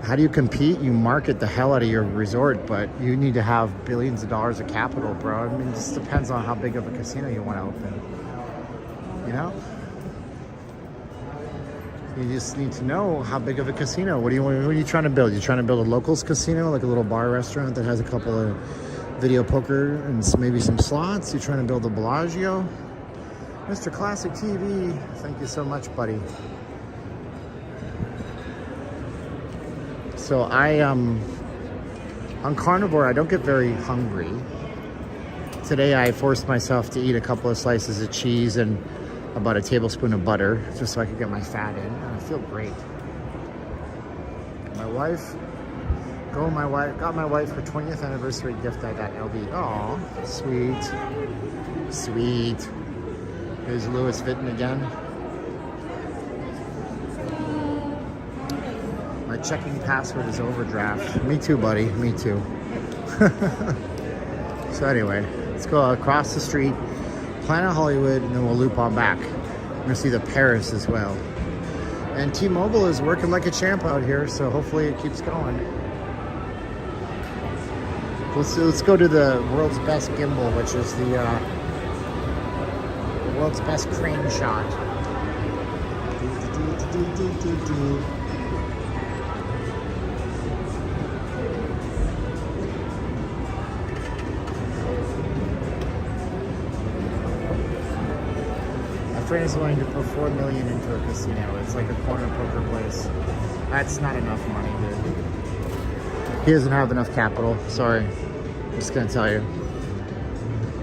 how do you compete? You market the hell out of your resort, but you need to have billions of dollars of capital, bro. I mean, it just depends on how big of a casino you want to open, you know? You just need to know how big of a casino. What are you trying to build? You're trying to build a locals casino, like a little bar restaurant that has a couple of video poker and maybe some slots? You're trying to build a Bellagio? Mr. Classic TV, thank you so much, buddy. So on carnivore, I don't get very hungry. Today I forced myself to eat a couple of slices of cheese and about a tablespoon of butter, just so I could get my fat in, and I feel great. My wife got my wife her 20th anniversary gift at that LV. Aw, sweet, sweet. Here's Louis Vuitton again. checking password is overdraft. Me too, buddy. Me too. So anyway, let's go across the street, Planet Hollywood, and then we'll loop on back. We're gonna see the Paris as well. And T-Mobile is working like a champ out here, so hopefully it keeps going. Let's go to the world's best gimbal, which is the world's best crane shot. My friend is wanting to put $4 million into a casino. It's like a corner poker place. That's not enough money, dude. He doesn't have enough capital. Sorry. I'm just gonna tell you.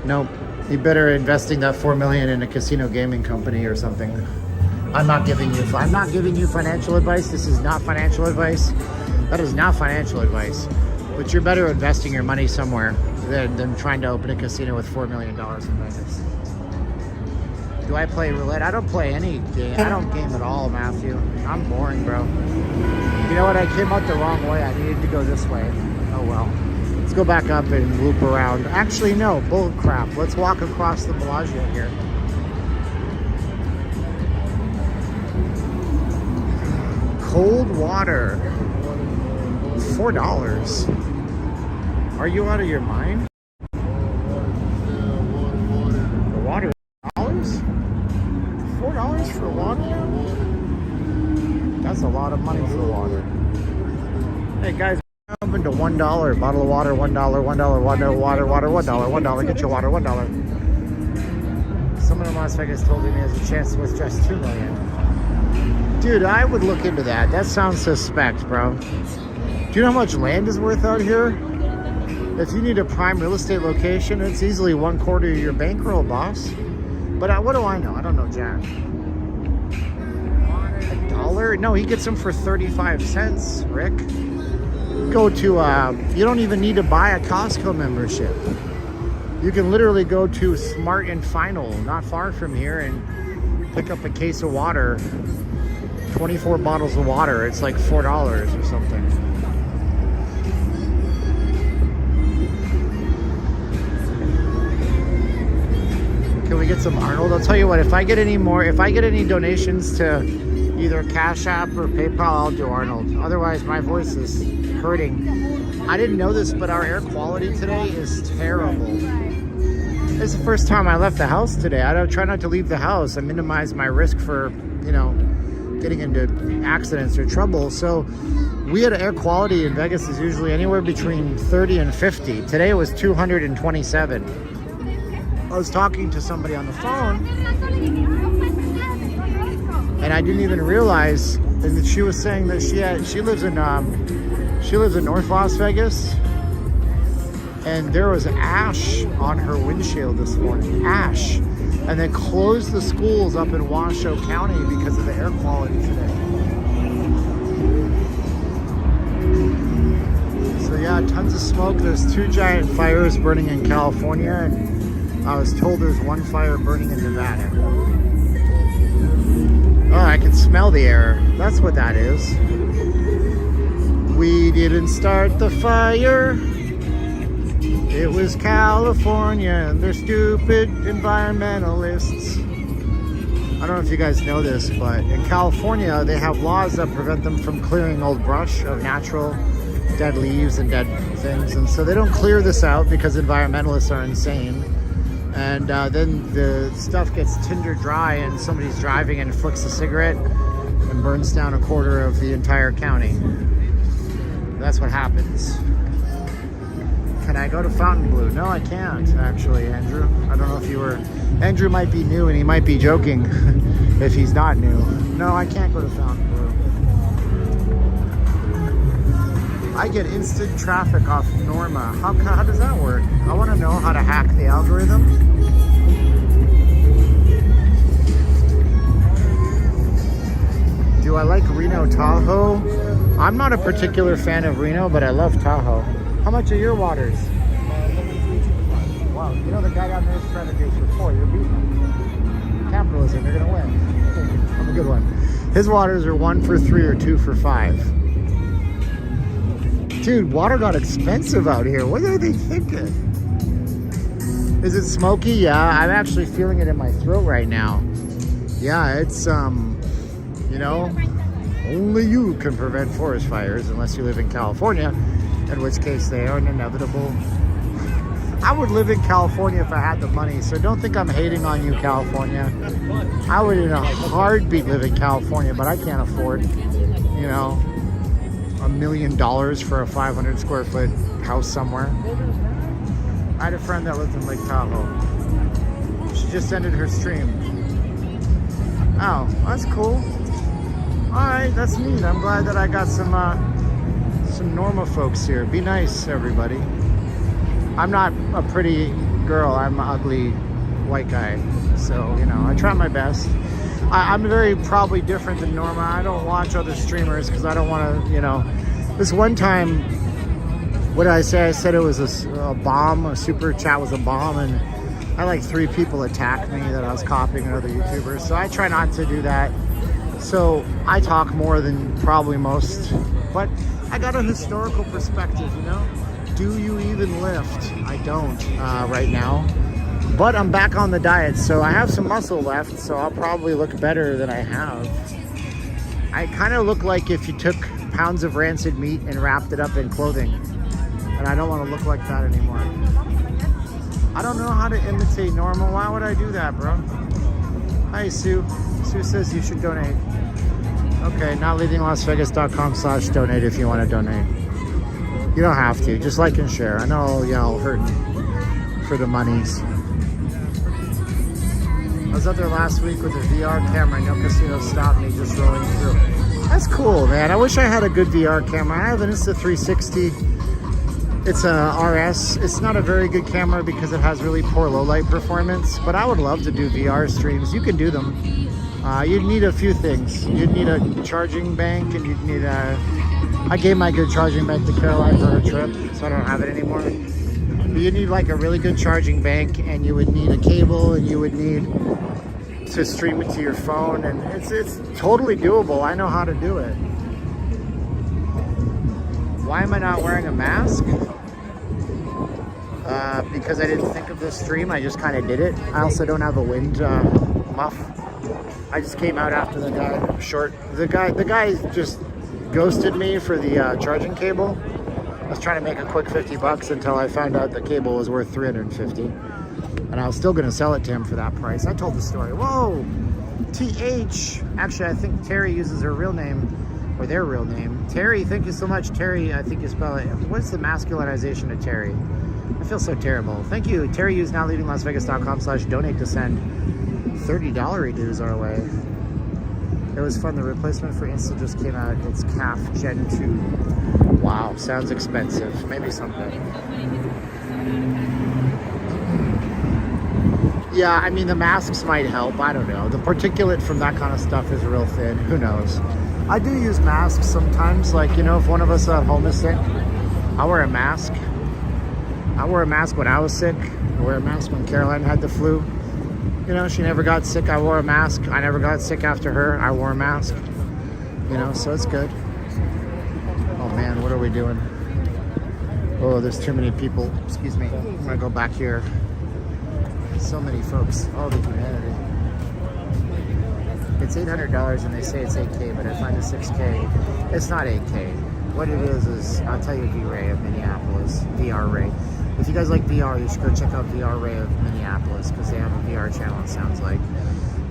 Nope. You better investing that $4 million in a casino gaming company or something. I'm not giving you financial advice. This is not financial advice. That is not financial advice. But you're better investing your money somewhere than trying to open a casino with $4 million in Vegas. Do I play roulette? I don't play any game. I don't game at all, Matthew. I'm boring, bro. You know what? I came out the wrong way. I needed to go this way. Oh well. Let's go back up and loop around. Actually, no. Bull crap. Let's walk across the Bellagio here. Cold water. $4. Are you out of your mind? The water $4? $4 for water? That's a lot of money for water. Hey guys, I'm into $1 bottle of water, $1, $1, water, $1. Get your water, $1. Someone in Las Vegas told me he has a chance with just $2 million. Dude, I would look into that. That sounds suspect, bro. Do you know how much land is worth out here? If you need a prime real estate location, it's easily 1/4 of your bankroll, boss. But what do I know? I don't know jack. $1? No, he gets them for 35 cents, Rick. Go to, you don't even need to buy a Costco membership. You can literally go to Smart and Final, not far from here, and pick up a case of water. 24 bottles of water. It's like $4 or something. Can we get some Arnold? I'll tell you what, if I get any donations to either Cash App or PayPal, I'll do Arnold. Otherwise, my voice is hurting. I didn't know this, but our air quality today is terrible. It's the first time I left the house today. I don't try not to leave the house. I minimize my risk for, getting into accidents or trouble. So we had air quality in Vegas is usually anywhere between 30 and 50. Today it was 227. I was talking to somebody on the phone and I didn't even realize that she was saying that she lives in North Las Vegas, and there was ash on her windshield this morning. Ash. And they closed the schools up in Washoe County because of the air quality today. So yeah, tons of smoke. There's 2 giant fires burning in California, and I was told there's 1 fire burning in Nevada. Oh, I can smell the air. That's what that is. We didn't start the fire. It was California and their stupid environmentalists. I don't know if you guys know this, but in California, they have laws that prevent them from clearing old brush of natural dead leaves and dead things. And so they don't clear this out because environmentalists are insane. And then the stuff gets tinder dry and somebody's driving and flicks a cigarette and burns down 1/4 of the entire county. That's what happens. Can I go to Fontainebleau? No, I can't, actually, Andrew. I don't know if you were... Andrew might be new and he might be joking if he's not new. No, I can't go to Fontainebleau. I get instant traffic off Norma. How does that work? I want to know how to hack the algorithm. Do I like Reno Tahoe? I'm not a particular fan of Reno, but I love Tahoe. How much are your waters? Wow, you know the guy down there is trying to do for 4. You're beating him. Capitalism, you're gonna win. I'm a good one. His waters are 1 for 3 or 2 for 5. Dude, water got expensive out here. What are they thinking? Is it smoky? Yeah, I'm actually feeling it in my throat right now. Yeah, it's, you know, only you can prevent forest fires unless you live in California, in which case they are inevitable. I would live in California if I had the money, so don't think I'm hating on you, California. I would in a heartbeat live in California, but I can't afford, you know, $1 million for a 500 square foot house somewhere. I had a friend that lived in Lake Tahoe. She just ended her stream. Oh, that's cool. All right, that's neat. I'm glad that I got some normal folks here. Be nice, everybody. I'm not a pretty girl. I'm an ugly white guy. So, you know, I try my best. I'm very probably different than Norma. I don't watch other streamers because I don't want to, you know. This one time, what did I say? I said it was a bomb. A super chat was a bomb. And I had like 3 people attack me that I was copying other YouTubers. So I try not to do that. So I talk more than probably most. But I got a historical perspective, you know. Do you even lift? I don't right now. But I'm back on the diet, so I have some muscle left, so I'll probably look better than I have. I kind of look like if you took pounds of rancid meat and wrapped it up in clothing. And I don't want to look like that anymore. I don't know how to imitate Normal. Why would I do that, bro? Hi, Sue. Sue says you should donate. Okay, notleavinglasvegas.com/donate if you want to donate. You don't have to. Just like and share. I know y'all hurting for the monies. I was out there last week with a VR camera. No casino stopped me, just rolling through. That's cool, man. I wish I had a good VR camera. I have an Insta360. It's a RS. It's not a very good camera because it has really poor low light performance, but I would love to do VR streams. You can do them. You'd need a few things. You'd need a charging bank, and you'd need a... I gave my good charging bank to Caroline for her trip, so I don't have it anymore. But you need like a really good charging bank, and you would need a cable, and you would need to stream it to your phone, and it's totally doable. I know how to do it. Why am I not wearing a mask? Because I didn't think of this stream. I just kind of did it. I also don't have a wind muff. I just came out after the guy The guy just ghosted me for the charging cable. I was trying to make a quick $50 until I found out the cable was worth $350, and I was still going to sell it to him for that price. I told the story. Whoa, TH. Actually, I think Terry uses her real name, or their real name. Terry, thank you so much. Terry, I think you spell it. What's the masculinization of Terry? I feel so terrible. Thank you. Terry used nowleavinglasvegas.com/donate to send $30 dues our way. It was fun. The replacement for Insta just came out. It's CAF Gen 2. Wow, sounds expensive. Maybe someday. Yeah, I mean, the masks might help. I don't know. The particulate from that kind of stuff is real thin. Who knows? I do use masks sometimes. Like, you know, if one of us at home is sick, I wear a mask. I wore a mask when I was sick. I wore a mask when Caroline had the flu. You know, she never got sick. I wore a mask. I never got sick after her. I wore a mask. You know, so it's good. Oh man, what are we doing? Oh, there's too many people. Excuse me. I'm gonna go back here. So many folks. Oh, the humanity. It's $800 and they say it's 8K, but I find a 6K. It's not 8K. What it is I'll tell you, V-Ray of Minneapolis. VR Ray. If you guys like VR, you should go check out VR Ray of Minneapolis because they have a VR channel, it sounds like.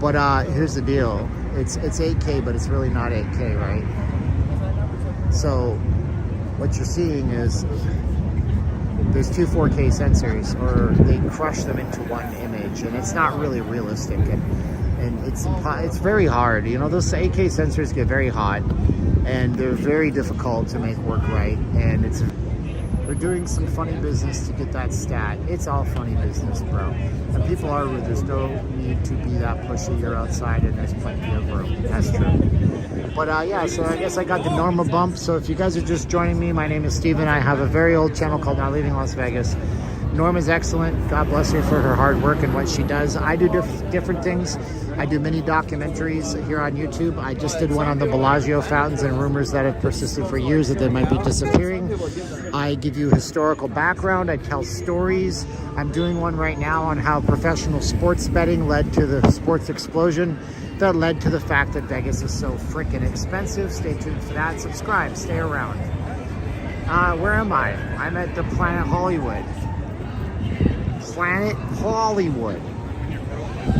But here's the deal. It's 8K, but it's really not 8K, right? So what you're seeing is there's 2 4K sensors, or they crush them into one image, and it's not really realistic. And it's very hard. You know, those 8K sensors get very hot, and they're very difficult to make work right. And we're doing some funny business to get that stat. It's all funny business, bro. And people are rude. There's no need to be that pushy. You're outside and there's plenty of room. That's true. But yeah, so I guess I got the Norma bump. So if you guys are just joining me, my name is Steven. I have a very old channel called Not Leaving Las Vegas. Norma's excellent. God bless her for her hard work and what she does. I do different things. I do mini documentaries here on YouTube. I just did one on the Bellagio fountains and rumors that have persisted for years that they might be disappearing. I give you historical background. I tell stories. I'm doing one right now on how professional sports betting led to the sports explosion that led to the fact that Vegas is so freaking expensive. Stay tuned for that. Subscribe. Stay around. Where am I? I'm at the Planet Hollywood. Planet Hollywood.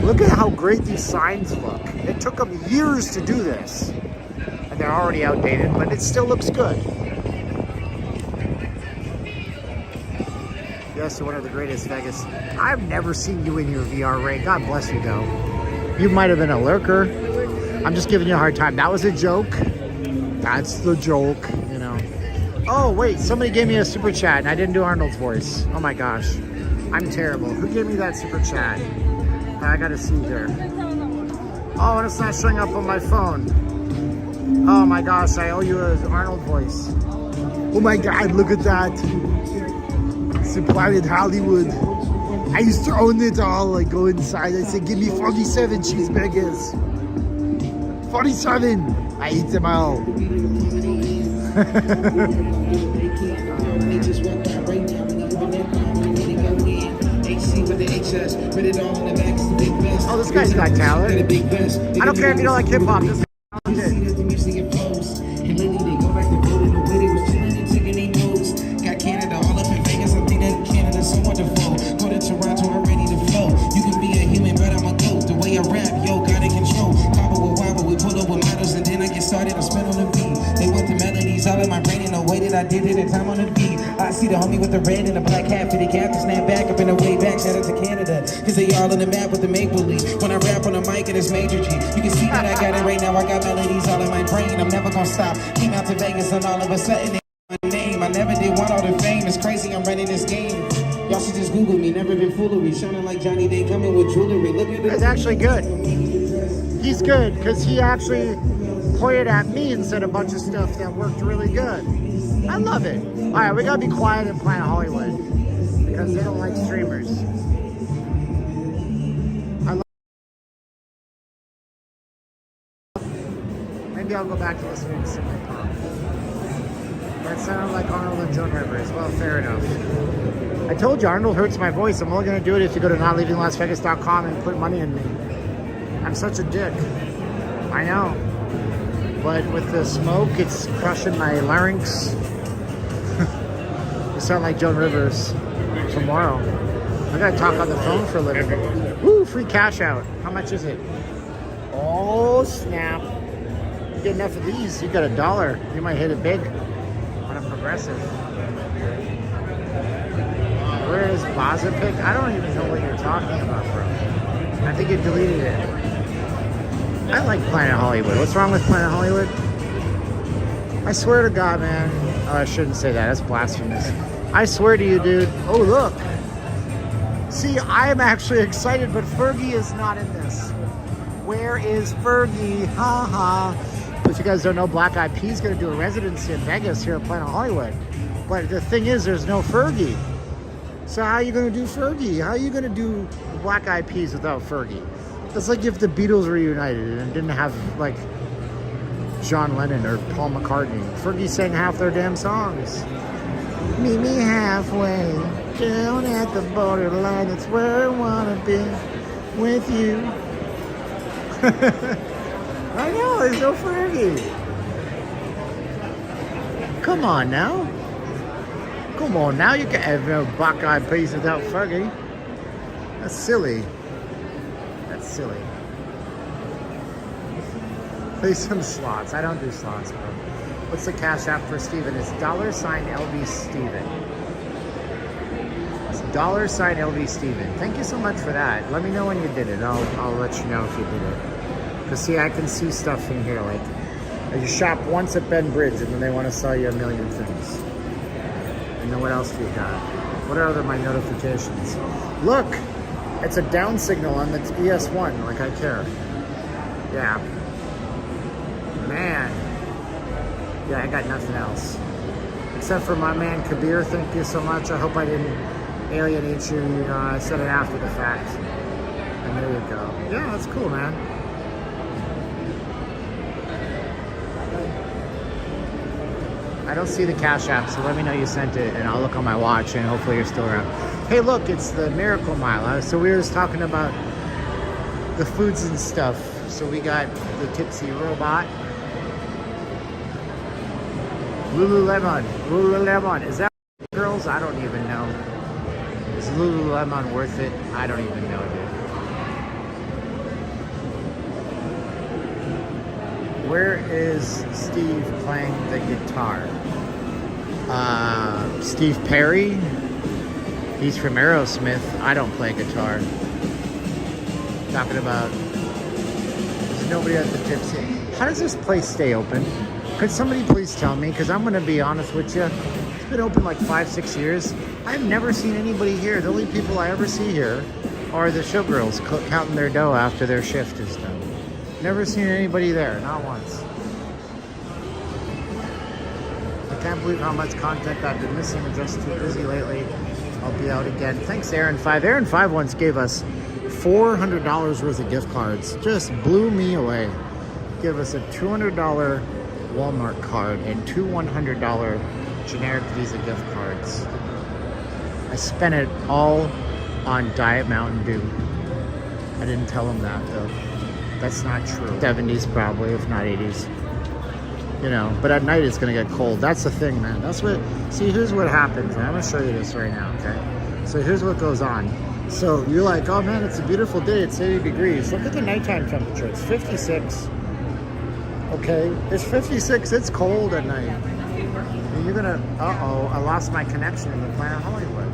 Look at how great these signs look. It took them years to do this. And they're already outdated, but it still looks good. Yes, one of the greatest Vegas. I've never seen you in your VR rig. God bless you, though. You might have been a lurker. I'm just giving you a hard time. That was a joke. That's the joke, you know. Oh, wait. Somebody gave me a super chat, and I didn't do Arnold's voice. Oh, my gosh. I'm terrible. Who gave me that super chat? I gotta see here. Oh, and it's not showing up on my phone. Oh my gosh, I owe you an Arnold voice. Oh my God, look at that. It's in Planet Hollywood. I used to own it all, like go inside. I said, give me 47 cheeseburgers. 47. I eat them all. Oh, this guy's got talent. I don't care if you don't like hip hop. This got Canada all up in Vegas. I think that Canada's so wonderful. Go to Toronto, I'm ready to flow. You can be a human, but I'm a goat. The way I rap, yo, got it control. Wobble with wobble, we pull up with models, and then I get started. I spin on the beat. They want the melodies all in my brain, and the way that I did it, and time on the beat. I see the homie with the red and the black hat, fitted cap to snap back up in the way back. Shout out to Canada, cause they all on the map with the make-believe. When I rap on the mic, and it's major G. You can see that I got it right now. I got melodies all in my brain. I'm never gonna stop. Came out to Vegas, and all of a sudden, my name. I never did want all the fame. It's crazy, I'm running this game. Y'all should just Google me. Never been foolery. Shining like Johnny Day coming with jewelry. Look at this. It's actually good. He's good because he actually pointed at me and said a bunch of stuff that worked really good. I love it. All right, we gotta be quiet in Planet Hollywood because they don't like streamers. Maybe I'll go back to listening to some hip hop. That sounded like Arnold and Joan Rivers. Well, fair enough. I told you Arnold hurts my voice. I'm only going to do it if you go to notleavinglasvegas.com and put money in me. I'm such a dick. I know. But with the smoke, it's crushing my larynx. You sound like Joan Rivers tomorrow. I got to talk on the phone for a living. Woo, free cash out. How much is it? Oh, snap. You get enough of these, you got $1. You might hit it big. Progressive. Where is Bazapic? I don't even know what you're talking about, bro. I think you deleted it. I like Planet Hollywood. What's wrong with Planet Hollywood? I swear to God, man. Oh, I shouldn't say that. That's blasphemous. I swear to you, dude. Oh, look. See, I am actually excited, but Fergie is not in this. Where is Fergie? Ha ha. But you guys don't know, Black Eyed Peas going to do a residency in Vegas here at Planet Hollywood. But the thing is, there's no Fergie. So how are you going to do Fergie? How are you going to do Black Eyed Peas without Fergie? It's like if the Beatles reunited and didn't have, like, John Lennon or Paul McCartney. Fergie sang half their damn songs. Meet me halfway, down at the borderline. That's where I want to be with you. I know, there's no Fergie. Come on now. Come on now, you can't have no Black Eyed Peas without Fergie. That's silly. That's silly. Play some slots. I don't do slots, bro. What's the cash app for Steven? It's $LV Steven. It's $LV Steven. Thank you so much for that. Let me know when you did it. I'll let you know if you did it. Because see, I can see stuff in here, like you shop once at Ben Bridge and then they want to sell you a million things. And then what else do you got? What are my notifications? Look, it's a down signal on the ES1, like I care. Yeah. Man. Yeah, I got nothing else. Except for my man Kabir, thank you so much. I hope I didn't alienate you. You know, I said it after the fact. And There you go. Yeah, that's cool, man. I don't see the Cash App, so let me know you sent it, and I'll look on my watch, and hopefully you're still around. Hey, look, it's the Miracle Mile. So we were just talking about the foods and stuff. So we got the Tipsy Robot. Lululemon. Is that girls? I don't even know. Is Lululemon worth it? I don't even know, dude. Where is Steve playing the guitar? Steve Perry? He's from Aerosmith. I don't play guitar. Talking about, there's nobody at the Tipsy. How does this place stay open? Could somebody please tell me? Because I'm going to be honest with you. It's been open like 5-6 years. I've never seen anybody here. The only people I ever see here are the showgirls counting their dough after their shift is done. Never seen anybody there, not once. I can't believe how much content I've been missing. I'm just too busy lately. I'll be out again. Thanks, Aaron 5. Aaron 5 once gave us $400 worth of gift cards. Just blew me away. Give us a $200 Walmart card and two $100 generic Visa gift cards. I spent it all on Diet Mountain Dew. I didn't tell him that though. That's not true. 70s probably, if not 80s. You know, but at night it's gonna get cold. That's the thing, man. That's what, see, here's what happens. And I'm gonna show you this right now, okay? So here's what goes on. So you're like, oh man, it's a beautiful day. It's 80 degrees. Look at the nighttime temperature. It's 56. Okay, it's 56. It's cold at night. And you're gonna, uh-oh, I lost my connection in the Planet Hollywood.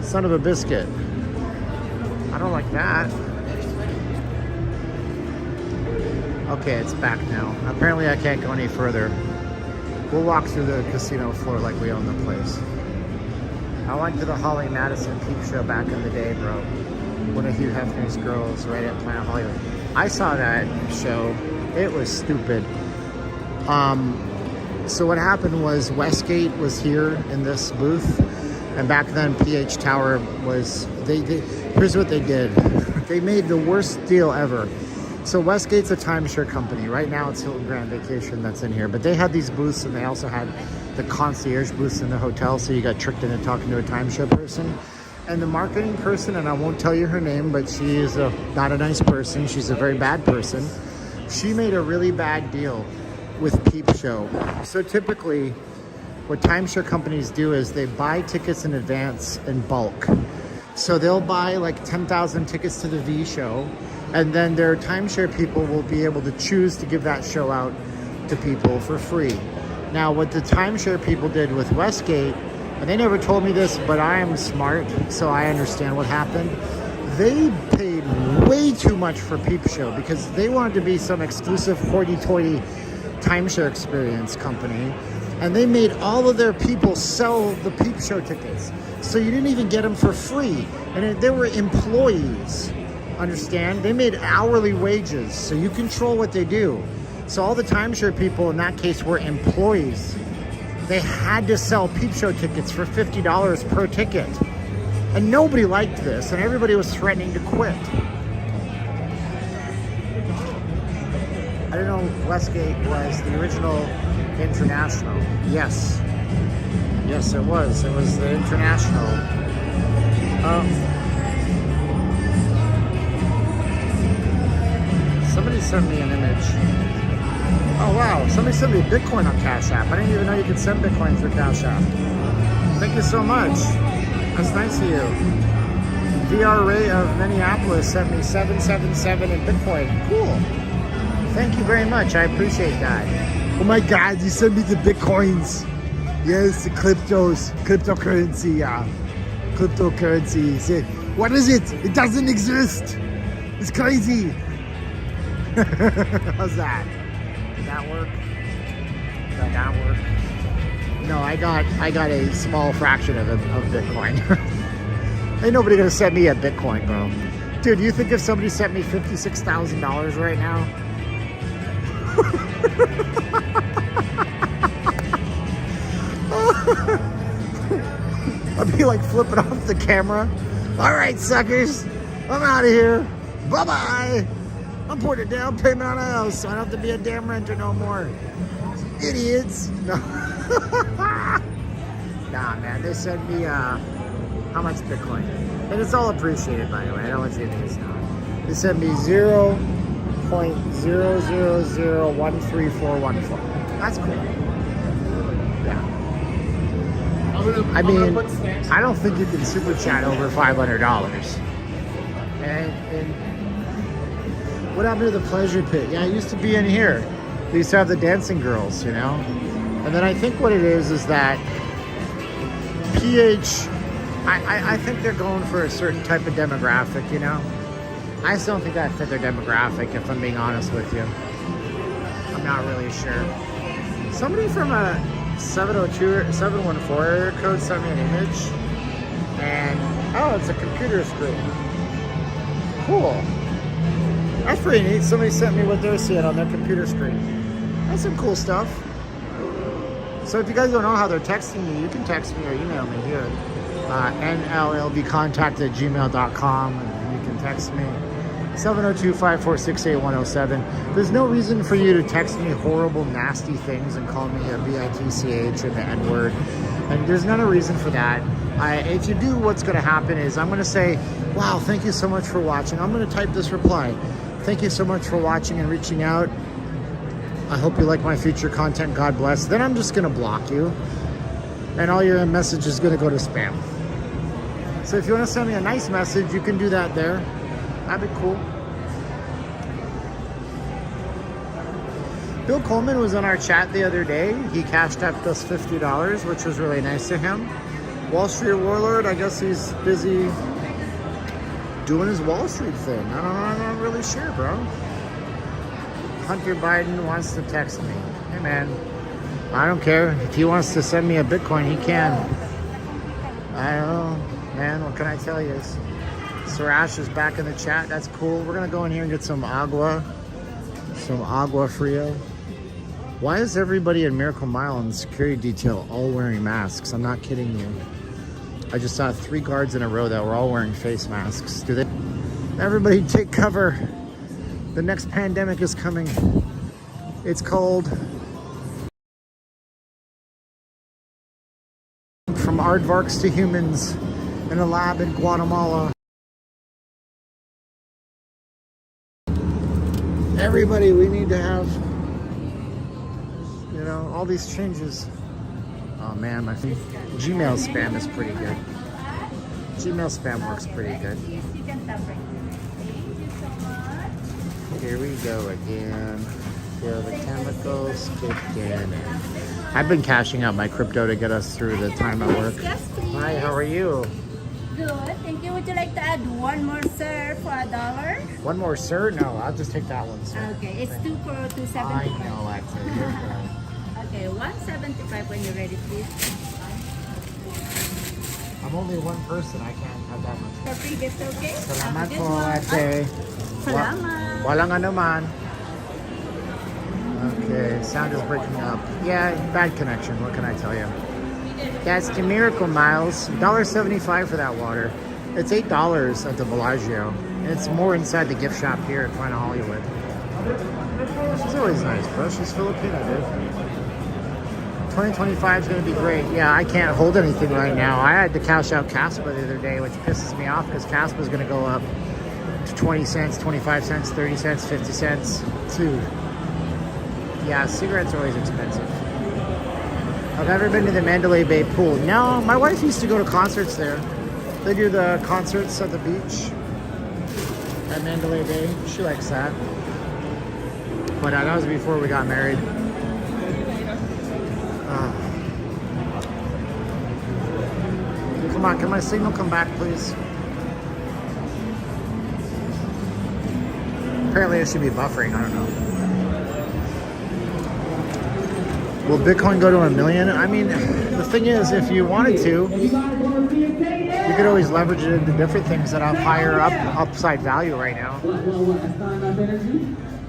Son of a biscuit. I don't like that. Okay, it's back now. Apparently I can't go any further. We'll walk through the casino floor like we own the place. I went to the Holly Madison Peep Show back in the day, bro. One of Hugh Hefner's girls right at Planet Hollywood. I saw that show. It was stupid. So what happened was Westgate was here in this booth, and back then PH Tower was, here's what they did. They made the worst deal ever. So Westgate's a timeshare company. Right now it's Hilton Grand Vacation that's in here, but they had these booths, and they also had the concierge booths in the hotel, so you got tricked into talking to a timeshare person. And the marketing person, and I won't tell you her name, but she is not a nice person. She's a very bad person. She made a really bad deal with Peep Show. So typically, what timeshare companies do is they buy tickets in advance in bulk. So they'll buy like 10,000 tickets to the V show, and then their timeshare people will be able to choose to give that show out to people for free. Now, what the timeshare people did with Westgate, and they never told me this, but I am smart, so I understand what happened. They paid way too much for Peep Show because they wanted to be some exclusive hoity-toity timeshare experience company, and they made all of their people sell the Peep Show tickets. So you didn't even get them for free, and they were employees. Understand? They made hourly wages, so you control what they do. So all the timeshare people in that case were employees. They had to sell Peep Show tickets for $50 per ticket. And nobody liked this, and everybody was threatening to quit. I didn't know Westgate was the original International. Yes. Yes, it was. It was the International. Somebody sent me an image. Oh wow, somebody sent me Bitcoin on Cash App. I didn't even know you could send Bitcoin through Cash App. Thank you so much. That's nice of you. VR Ray of Minneapolis sent me 777 in Bitcoin. Cool. Thank you very much. I appreciate that. Oh my God, you sent me the Bitcoins. Yes, the cryptocurrency, yeah. Cryptocurrency. Say, what is it? It doesn't exist. It's crazy. How's that? Did that work? Did that not work? No, I got a small fraction of Bitcoin. Ain't nobody gonna send me a Bitcoin, bro. Dude, you think if somebody sent me $56,000 right now? I'd be like flipping off the camera. All right, suckers. I'm out of here. Bye-bye. I'm putting a down payment on a house, so I don't have to be a damn renter no more. Idiots. No. Nah, man. They sent me, how much Bitcoin? And it's all appreciated, by the way. I don't want you to think it's not. They sent me 0.000134414. That's cool. Yeah. I mean, I don't think you can super chat over $500. And what happened to the pleasure pit? Yeah, it used to be in here. They used to have the dancing girls, you know? And then I think what it is that I think they're going for a certain type of demographic, you know? I still don't think I fit their demographic, if I'm being honest with you. I'm not really sure. Somebody from a 702 or 714 area code sent me an image. And, oh, it's a computer screen. Cool. That's pretty neat. Somebody sent me what they're seeing on their computer screen. That's some cool stuff. So if you guys don't know how they're texting me, you can text me or email me here. nllvcontact@gmail.com, and you can text me 702-546-8107. There's no reason for you to text me horrible, nasty things and call me a bitch and the N-word. And there's not a reason for that. If you do, what's going to happen is I'm going to say, wow, thank you so much for watching. I'm going to type this reply. Thank you so much for watching and reaching out. I hope you like my future content. God bless. Then I'm just going to block you. And all your message is going to go to spam. So if you want to send me a nice message, you can do that there. That'd be cool. Bill Coleman was in our chat the other day. He cashed up us $50, which was really nice of him. Wall Street Warlord, I guess he's busy doing his Wall Street thing. I'm not really sure, bro. Hunter Biden wants to text me. Hey, man. I don't care. If he wants to send me a Bitcoin, he can. I don't know. Man, what can I tell you? Sarash is back in the chat. That's cool. We're going to go in here and get some agua. Some agua frio. Why is everybody in Miracle Mile and the security detail all wearing masks? I'm not kidding you. I just saw 3 guards in a row that were all wearing face masks. Do they? Everybody take cover. The next pandemic is coming. It's called From Aardvarks to Humans in a lab in Guatemala. Everybody, we need to have, you know, all these changes. Oh man, my Gmail spam is pretty good. Gmail spam works pretty good. Here we go again. Feel the chemicals kick in. I've been cashing out my crypto to get us through the time at work. Yes, please. Hi, how are you? Good, thank you. Would you like to add one more, sir, for $1? One more, sir? No, I'll just take that one, sir. Okay, it's 2 for $2.75. I know, that's it. You're good. Okay, $1.75 when you're ready, please. I'm only one person. I can't have that much. For previous, okay? Salamat This po, one. ate. Salamat. Walang anuman. Okay, sound is breaking up. Yeah, bad connection. What can I tell you? That's the Miracle Miles. $1.75 for that water. It's $8 at the Bellagio. And it's more inside the gift shop here at Planet Hollywood. She's always nice, bro. She's Filipino, dude. 2025 is going to be great. Yeah, I can't hold anything right now. I had to cash out Caspa the other day, which pisses me off because Caspa is going to go up to 20 cents, 25 cents, 30 cents, 50 cents. Dude. Yeah, cigarettes are always expensive. I've ever been to the Mandalay Bay pool. No, my wife used to go to concerts there. They do the concerts at the beach at Mandalay Bay. She likes that. But that was before we got married. Come on, can my signal come back, please? Apparently it should be buffering, I don't know. Will Bitcoin go to 1 million? I mean, the thing is, if you wanted to, you could always leverage it into different things that have higher upside value right now.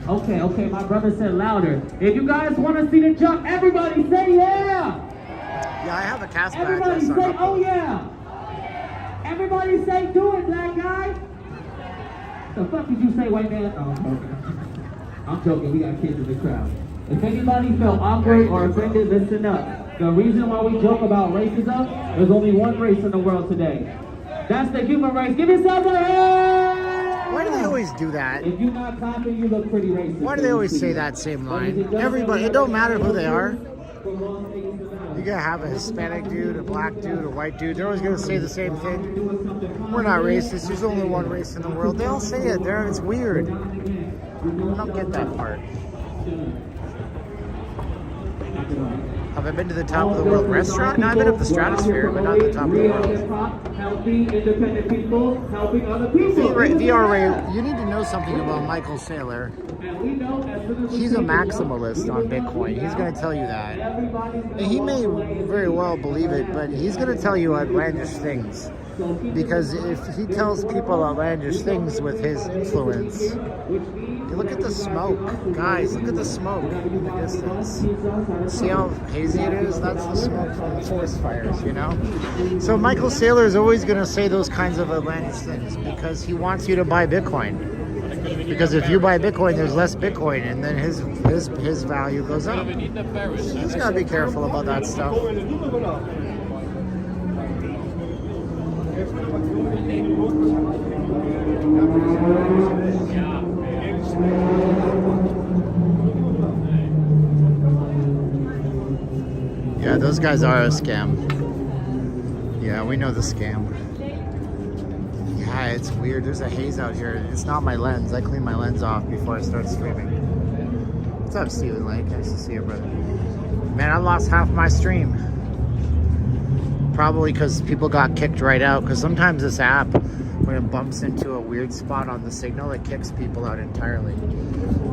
Okay, my brother said louder. If you guys want to see the jump, everybody say yeah! Yeah, I have a Caspa Everybody address on say, Upload. oh yeah! Everybody say, do it, black guy! The fuck did you say, white man? Oh, okay. I'm joking, we got kids in the crowd. If anybody felt awkward or offended, listen up. The reason why we joke about racism, there's only one race in the world today. That's the human race. Give yourself a hand! Why do they always do that? If you're not clapping, you look pretty racist. Why do they always say that same line? Everybody, it don't matter who they are. You gotta have a Hispanic dude, a black dude, a white dude. They're always gonna say the same thing. We're not racist. There's only one race in the world. They all say it. It's weird. I don't get that part. Have I been to the top of the world restaurant? No, I've been up the stratosphere, but not the top of the world. Healthy, independent people, helping other people. VRA, you need to know something about Michael Saylor. He's a maximalist on Bitcoin. He's going to tell you that. And he may very well believe it, but he's going to tell you outlandish things. Because if he tells people outlandish things with his influence, look at the smoke. Guys, look at the smoke in the distance. See how hazy it is? That's the smoke from the forest fires, you know? So Michael Saylor is always going to say those kinds of outlandish things because he wants you to buy Bitcoin. Because if you buy Bitcoin, there's less Bitcoin, and then his value goes up. You just got to be careful about that stuff. Yeah, those guys are a scam. Yeah, we know the scam. Yeah, it's weird. There's a haze out here. It's not my lens. I clean my lens off before I start streaming. What's up, Stephen Lake? Nice to see you, brother. Man, I lost half my stream. Probably because people got kicked right out. Because sometimes this app, when it bumps into a weird spot on the signal, it kicks people out entirely.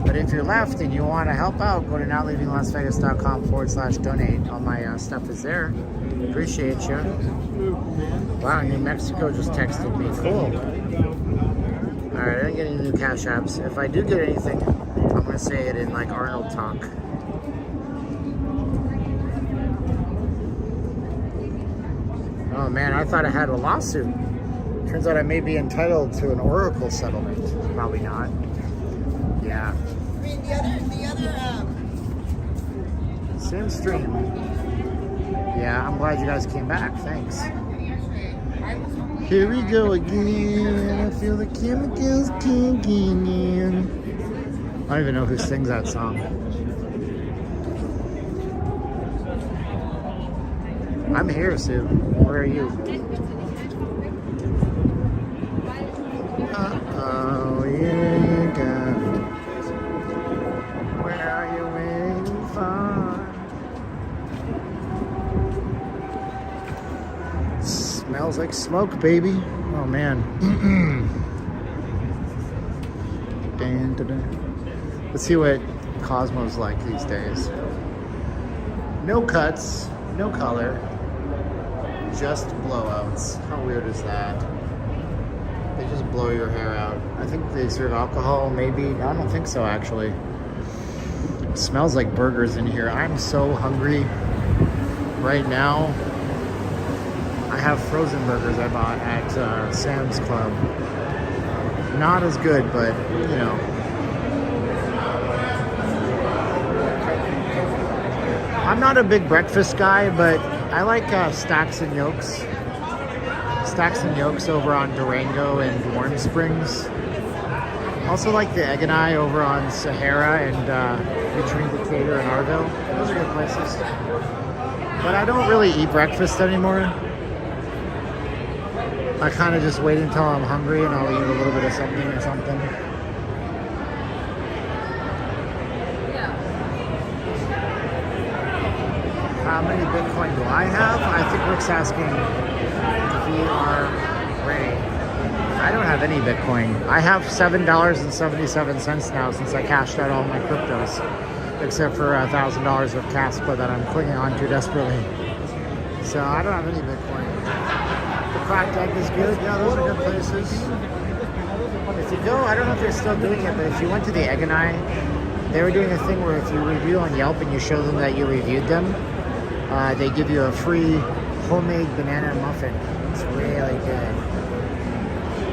But if you're left and you want to help out, go to notleavinglasvegas.com/donate. All my stuff is there. Appreciate you. Wow, New Mexico just texted me. Cool. Alright, I didn't get any new cash apps. If I do get anything, I'm going to say it in like Arnold talk. Oh man, I thought I had a lawsuit. Turns out I may be entitled to an Oracle settlement. Probably not. Yeah. I mean, the other, Same stream. Yeah, I'm glad you guys came back. Thanks. Here we go again. I feel the chemicals kicking in. I don't even know who sings that song. I'm here, Sue. Where are you? Uh-oh, here you go. Where are you waiting for? Smells like smoke, baby. Oh, man. Let's see what Cosmo's like these days. No cuts, no color, just blowouts. How weird is that? They just blow your hair out. I think they serve alcohol, maybe. I don't think so, actually. It smells like burgers in here. I'm so hungry right now. I have frozen burgers I bought at Sam's Club. Not as good, but, you know. I'm not a big breakfast guy, but I like Stacks and Yolks. Stacks and Yolks over on Durango and Warm Springs. Also like the Egg and I over on Sahara and between Decatur and Arville. Those are good places. But I don't really eat breakfast anymore. I kind of just wait until I'm hungry and I'll eat a little bit of something or something. How many Bitcoin do I have? I think Rick's asking if we are ready. I don't have any Bitcoin. I have $7.77 now since I cashed out all my cryptos, except for $1,000 of Caspa that I'm clinging on to desperately. So I don't have any Bitcoin. The cracked egg is good. Yeah, those are good places. If you go, I don't know if they're still doing it, but if you went to the Egg and I, they were doing a thing where if you review on Yelp and you show them that you reviewed them, they give you a free homemade banana muffin. It's really good.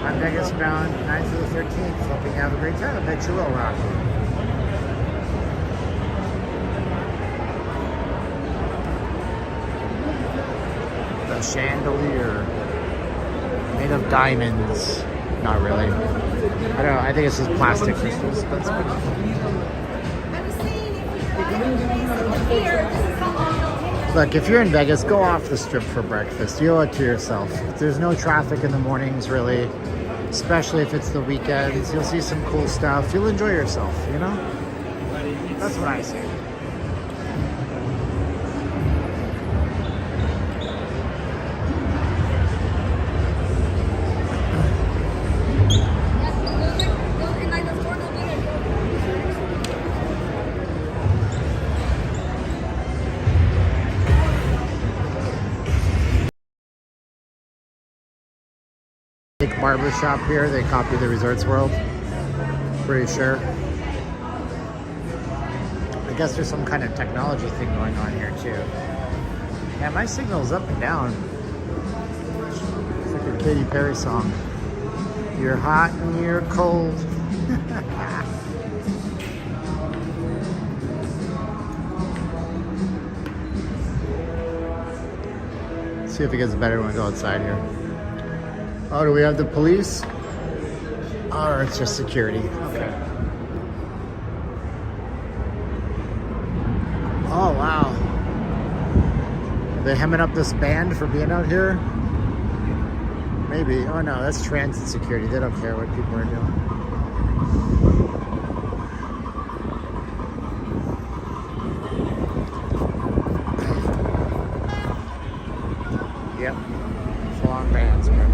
I'm Vegas bound 9th to the 13th. Hoping you have a great time. I bet you will, Rock. The chandelier made of diamonds. Not really. I don't know. I think it's just plastic crystals. But it's pretty cool. Look, if you're in Vegas, go off the strip for breakfast. You owe it to yourself. There's no traffic in the mornings, really. Especially if it's the weekends. You'll see some cool stuff. You'll enjoy yourself, you know? That's what I say. Barber shop here. They copy the Resorts World. Pretty sure. I guess there's some kind of technology thing going on here too. Yeah, my signal's up and down. It's like a Katy Perry song. You're hot and you're cold. See if it gets better when we go outside here. Oh, do we have the police? Or it's just security. Okay. Oh, wow. Are they hemming up this band for being out here? Maybe. Oh, no, that's transit security. They don't care what people are doing. Yep. Full-on bands, man.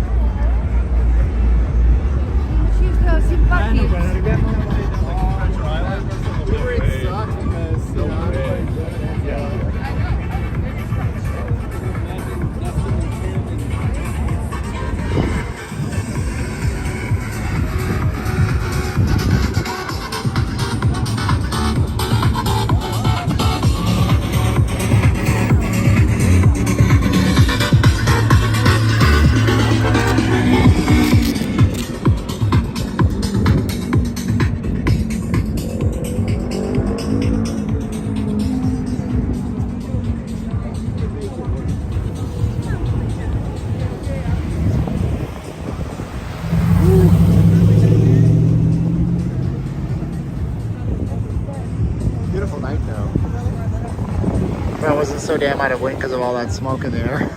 I wasn't so damn out of wind because of all that smoke in the air.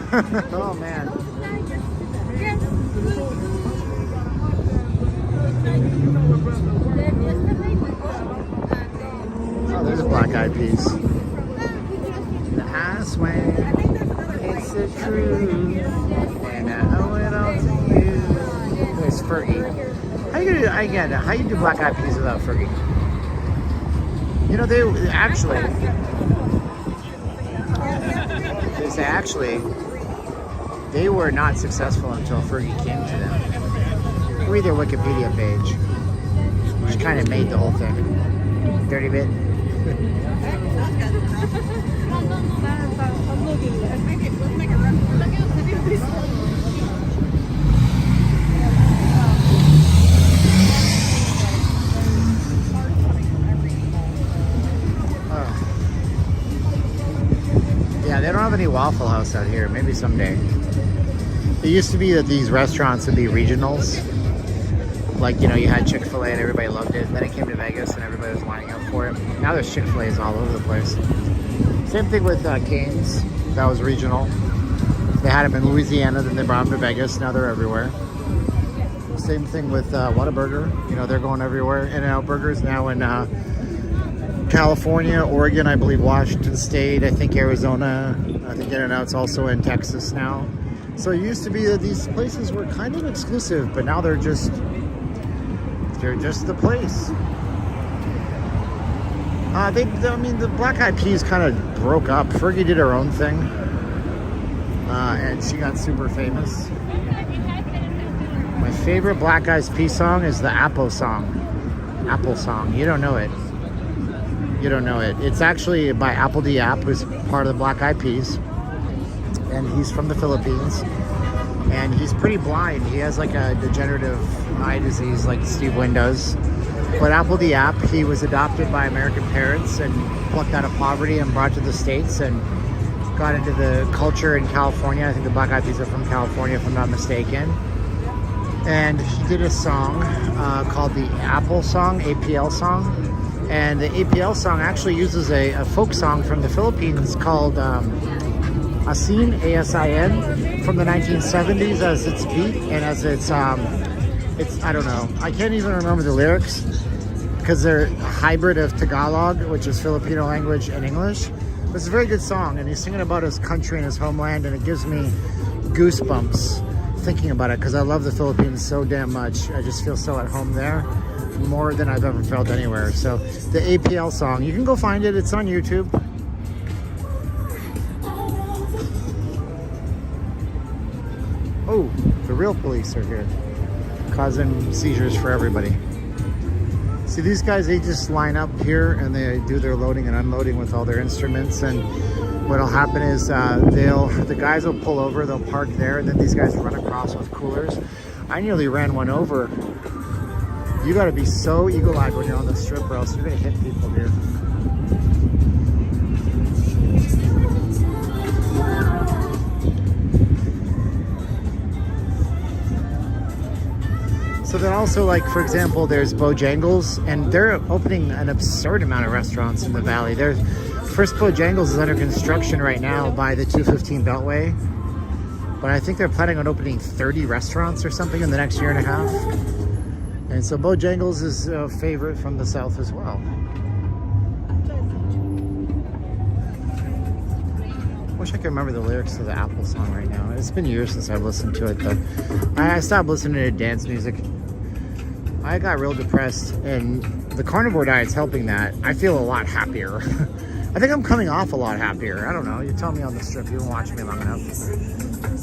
Oh man. Oh, there's a Black Eyed Peas. I swear it's the truth, and I owe it all to you. There's Fergie. How you gonna do? How you do Black Eyed Peas without Fergie? You know, they were not successful until Fergie came to them. Read their Wikipedia page, which kind of made the whole thing. Dirty bit. Yeah, they don't have any Waffle House out here. Maybe someday. It used to be that these restaurants would be regionals. Like, you know, you had Chick-fil-A and everybody loved it. Then it came to Vegas and everybody was lining up for it. Now there's Chick-fil-A's all over the place. Same thing with Cane's. That was regional. They had them in Louisiana, then they brought them to Vegas. Now they're everywhere. Same thing with Whataburger. You know, they're going everywhere. In-N-Out Burgers now in California, Oregon, I believe Washington State, I think Arizona. I think In-N-Out's also in Texas now. So it used to be that these places were kind of exclusive, but now they're just the place. I mean, the Black Eyed Peas kind of broke up. Fergie did her own thing, and she got super famous. My favorite Black Eyed Peas song is the Apple song. Apple song. You don't know it. You don't know it. It's actually by Apple D. App, who's part of the Black Eyed Peas, and he's from the Philippines. And he's pretty blind. He has like a degenerative eye disease like Steve Wynn does. But Apple the App, he was adopted by American parents and plucked out of poverty and brought to the States and got into the culture in California. I think the Black Eyed Peas are from California, if I'm not mistaken. And he did a song called the Apple song, APL song. And the APL song actually uses a folk song from the Philippines called Asin, A-S-I-N, from the 1970s as its beat and as its, I don't know, I can't even remember the lyrics because they're a hybrid of Tagalog, which is Filipino language, and English. But it's a very good song, and he's singing about his country and his homeland, and it gives me goosebumps thinking about it because I love the Philippines so damn much. I just feel so at home there, more than I've ever felt anywhere. So the APL song, you can go find it. It's on YouTube. Oh, the real police are here, causing seizures for everybody. See, these guys, they just line up here and they do their loading and unloading with all their instruments. And what'll happen is the guys will pull over, they'll park there, and then these guys run across with coolers. I nearly ran one over. You got to be so eagle-eyed when you're on the strip, or else you're gonna hit people here. So then also, like, for example, there's Bojangles, and they're opening an absurd amount of restaurants in the valley. Their first Bojangles is under construction right now by the 215 Beltway. But I think they're planning on opening 30 restaurants or something in the next year and a half. And so Bojangles is a favorite from the south as well. Wish I could remember the lyrics to the Apple song right now. It's been years since I've listened to it, though. I stopped listening to dance music. I got real depressed, and the carnivore diet's helping that. I feel a lot happier. I think I'm coming off a lot happier. I don't know. You tell me on the strip. You've been watching me long enough.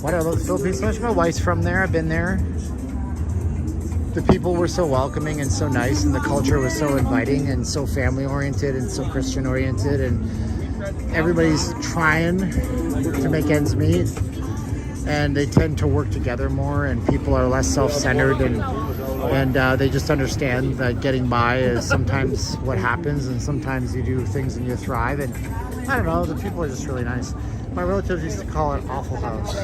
Why do I love the Philippines so much? My wife's from there. I've been there. The people were so welcoming and so nice, and the culture was so inviting and so family-oriented and so Christian-oriented, and everybody's trying to make ends meet, and they tend to work together more, and people are less self-centered, and they just understand that getting by is sometimes what happens, and sometimes you do things and you thrive. And I don't know, the people are just really nice. My relatives used to call it Waffle House.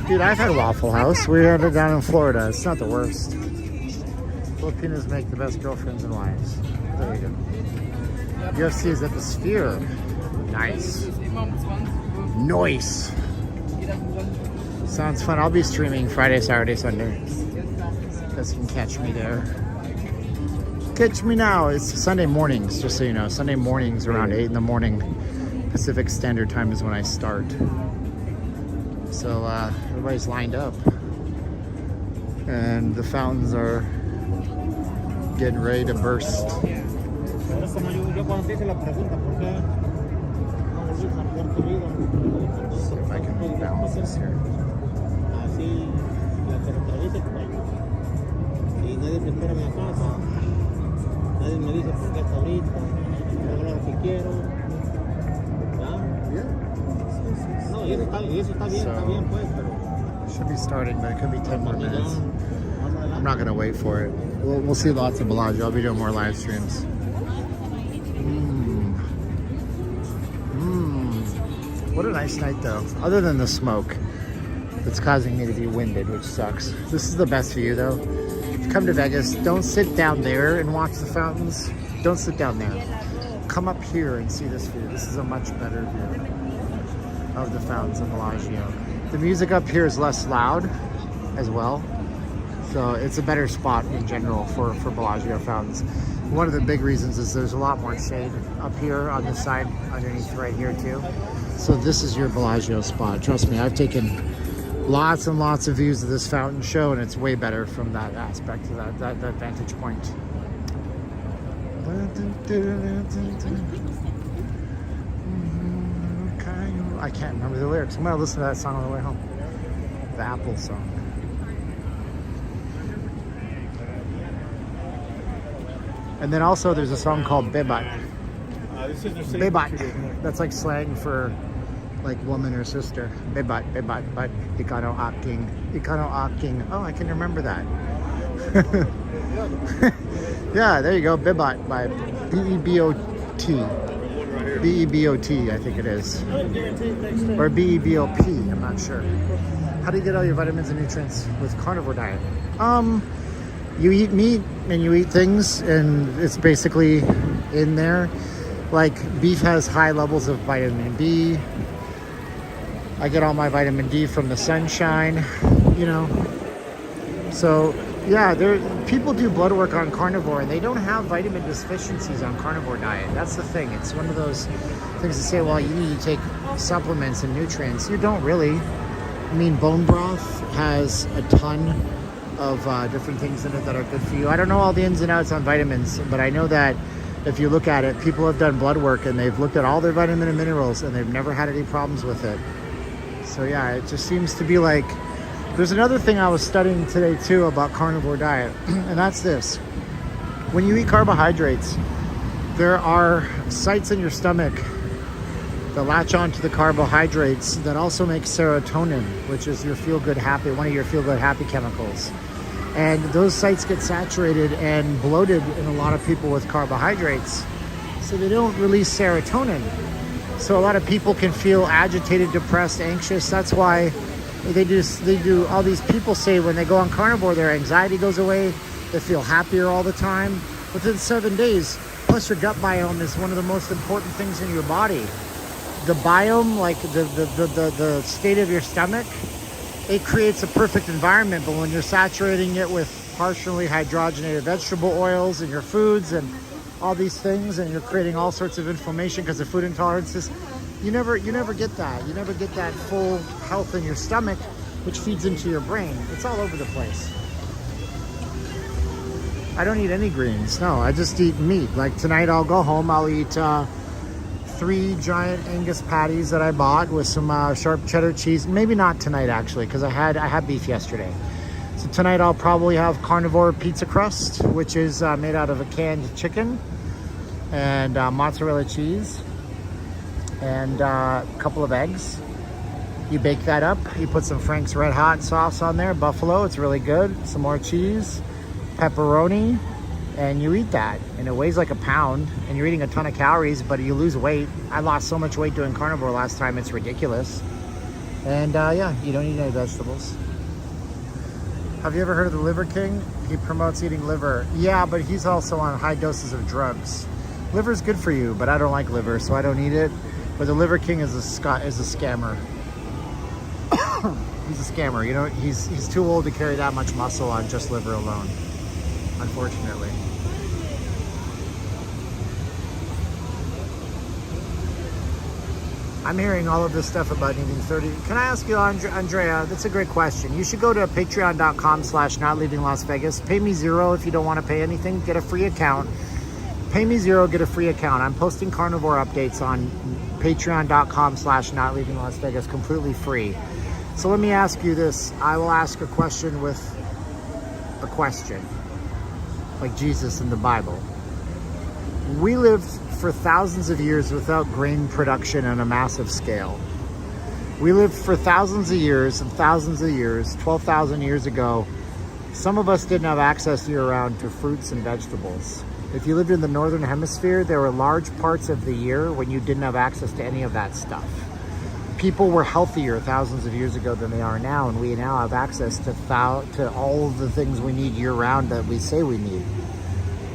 Dude, I've had Waffle House. We had it down in Florida. It's not the worst. Filipinos make the best girlfriends and wives. There you go. UFC is at the Sphere. Nice. Nice. Sounds fun. I'll be streaming Friday, Saturday, Sunday. Guys can catch me there. Catch me now. It's Sunday mornings, just so you know. Sunday mornings around 8 in the morning. Pacific Standard Time is when I start. So everybody's lined up. And the fountains are getting ready to burst. See if I can balance this here. So, should be starting, but it could be 10 more minutes. I'm not gonna wait for it. We'll see lots of Bellagio. I'll be doing more live streams. What a nice night, though. Other than the smoke that's causing me to be winded, which sucks. This is the best view, though. If you come to Vegas, don't sit down there and watch the fountains. Don't sit down there. Come up here and see this view. This is a much better view of the fountains in Bellagio. The music up here is less loud as well, so it's a better spot in general for Bellagio fountains. One of the big reasons is there's a lot more shade up here on the side underneath right here too. So this is your Bellagio spot. Trust me, I've taken lots and lots of views of this fountain show, and it's way better from that aspect, that vantage point. I can't remember the lyrics. I'm gonna listen to that song on the way home. The Apple song. And then also there's a song called Bebat. Bebat. That's like slang for like woman or sister. Bibat, but ikano aking. Oh, I can remember that. Yeah, there you go. Bibat by B-E-B-O-T. B-E-B-O-T, I think it is. Or B-E-B-O-P, I'm not sure. How do you get all your vitamins and nutrients with carnivore diet? You eat meat and you eat things, and it's basically in there. Like beef has high levels of vitamin B. I get all my vitamin D from the sunshine, you know. So yeah, people do blood work on carnivore and they don't have vitamin deficiencies on carnivore diet. That's the thing. It's one of those things to say, well, you need to take supplements and nutrients. You don't really. I mean, bone broth has a ton of different things in it that are good for you. I don't know all the ins and outs on vitamins, but I know that if you look at it, people have done blood work and they've looked at all their vitamin and minerals and they've never had any problems with it. So yeah, it just seems to be like, there's another thing I was studying today too about carnivore diet, and that's this. When you eat carbohydrates, there are sites in your stomach that latch onto the carbohydrates that also make serotonin, which is your feel-good happy, one of your feel-good happy chemicals. And those sites get saturated and bloated in a lot of people with carbohydrates, so they don't release serotonin. So a lot of people can feel agitated, depressed, anxious. That's why they do all these people say when they go on carnivore, their anxiety goes away, they feel happier all the time within 7 days. Plus your gut biome is one of the most important things in your body. The biome, like the state of your stomach, it creates a perfect environment, but when you're saturating it with partially hydrogenated vegetable oils in your foods and all these things, and you're creating all sorts of inflammation because of food intolerances, you never get that. You never get that full health in your stomach, which feeds into your brain. It's all over the place. I don't eat any greens. No, I just eat meat. Like tonight I'll go home, I'll eat 3 giant Angus patties that I bought with some sharp cheddar cheese. Maybe not tonight actually, because I had beef yesterday. So tonight I'll probably have carnivore pizza crust, which is made out of a canned chicken and mozzarella cheese and a couple of eggs. You bake that up, you put some Frank's Red Hot sauce on there, buffalo, it's really good, some more cheese, pepperoni, and you eat that. And it weighs like a pound, and you're eating a ton of calories, but you lose weight. I lost so much weight doing carnivore last time, it's ridiculous. And yeah, you don't eat any vegetables. Have you ever heard of the Liver King? He promotes eating liver. Yeah, but he's also on high doses of drugs. Liver's good for you, but I don't like liver, so I don't eat it. But the Liver King is a scammer. He's a scammer. You know, he's too old to carry that much muscle on just liver alone, unfortunately. I'm hearing all of this stuff about needing 30. Can I ask you, Andrea, that's a great question. You should go to patreon.com/notleavinglasvegas. Pay me $0 if you don't want to pay anything. Get a free account. Pay me $0, get a free account. I'm posting carnivore updates on patreon.com/notleavinglasvegas completely free. So let me ask you this. I will ask a question with a question, like Jesus in the Bible. We lived for thousands of years without grain production on a massive scale. We lived for thousands of years and thousands of years, 12,000 years ago. Some of us didn't have access year-round to fruits and vegetables. If you lived in the northern hemisphere, there were large parts of the year when you didn't have access to any of that stuff. People were healthier thousands of years ago than they are now, and we now have access to all of the things we need year-round that we say we need.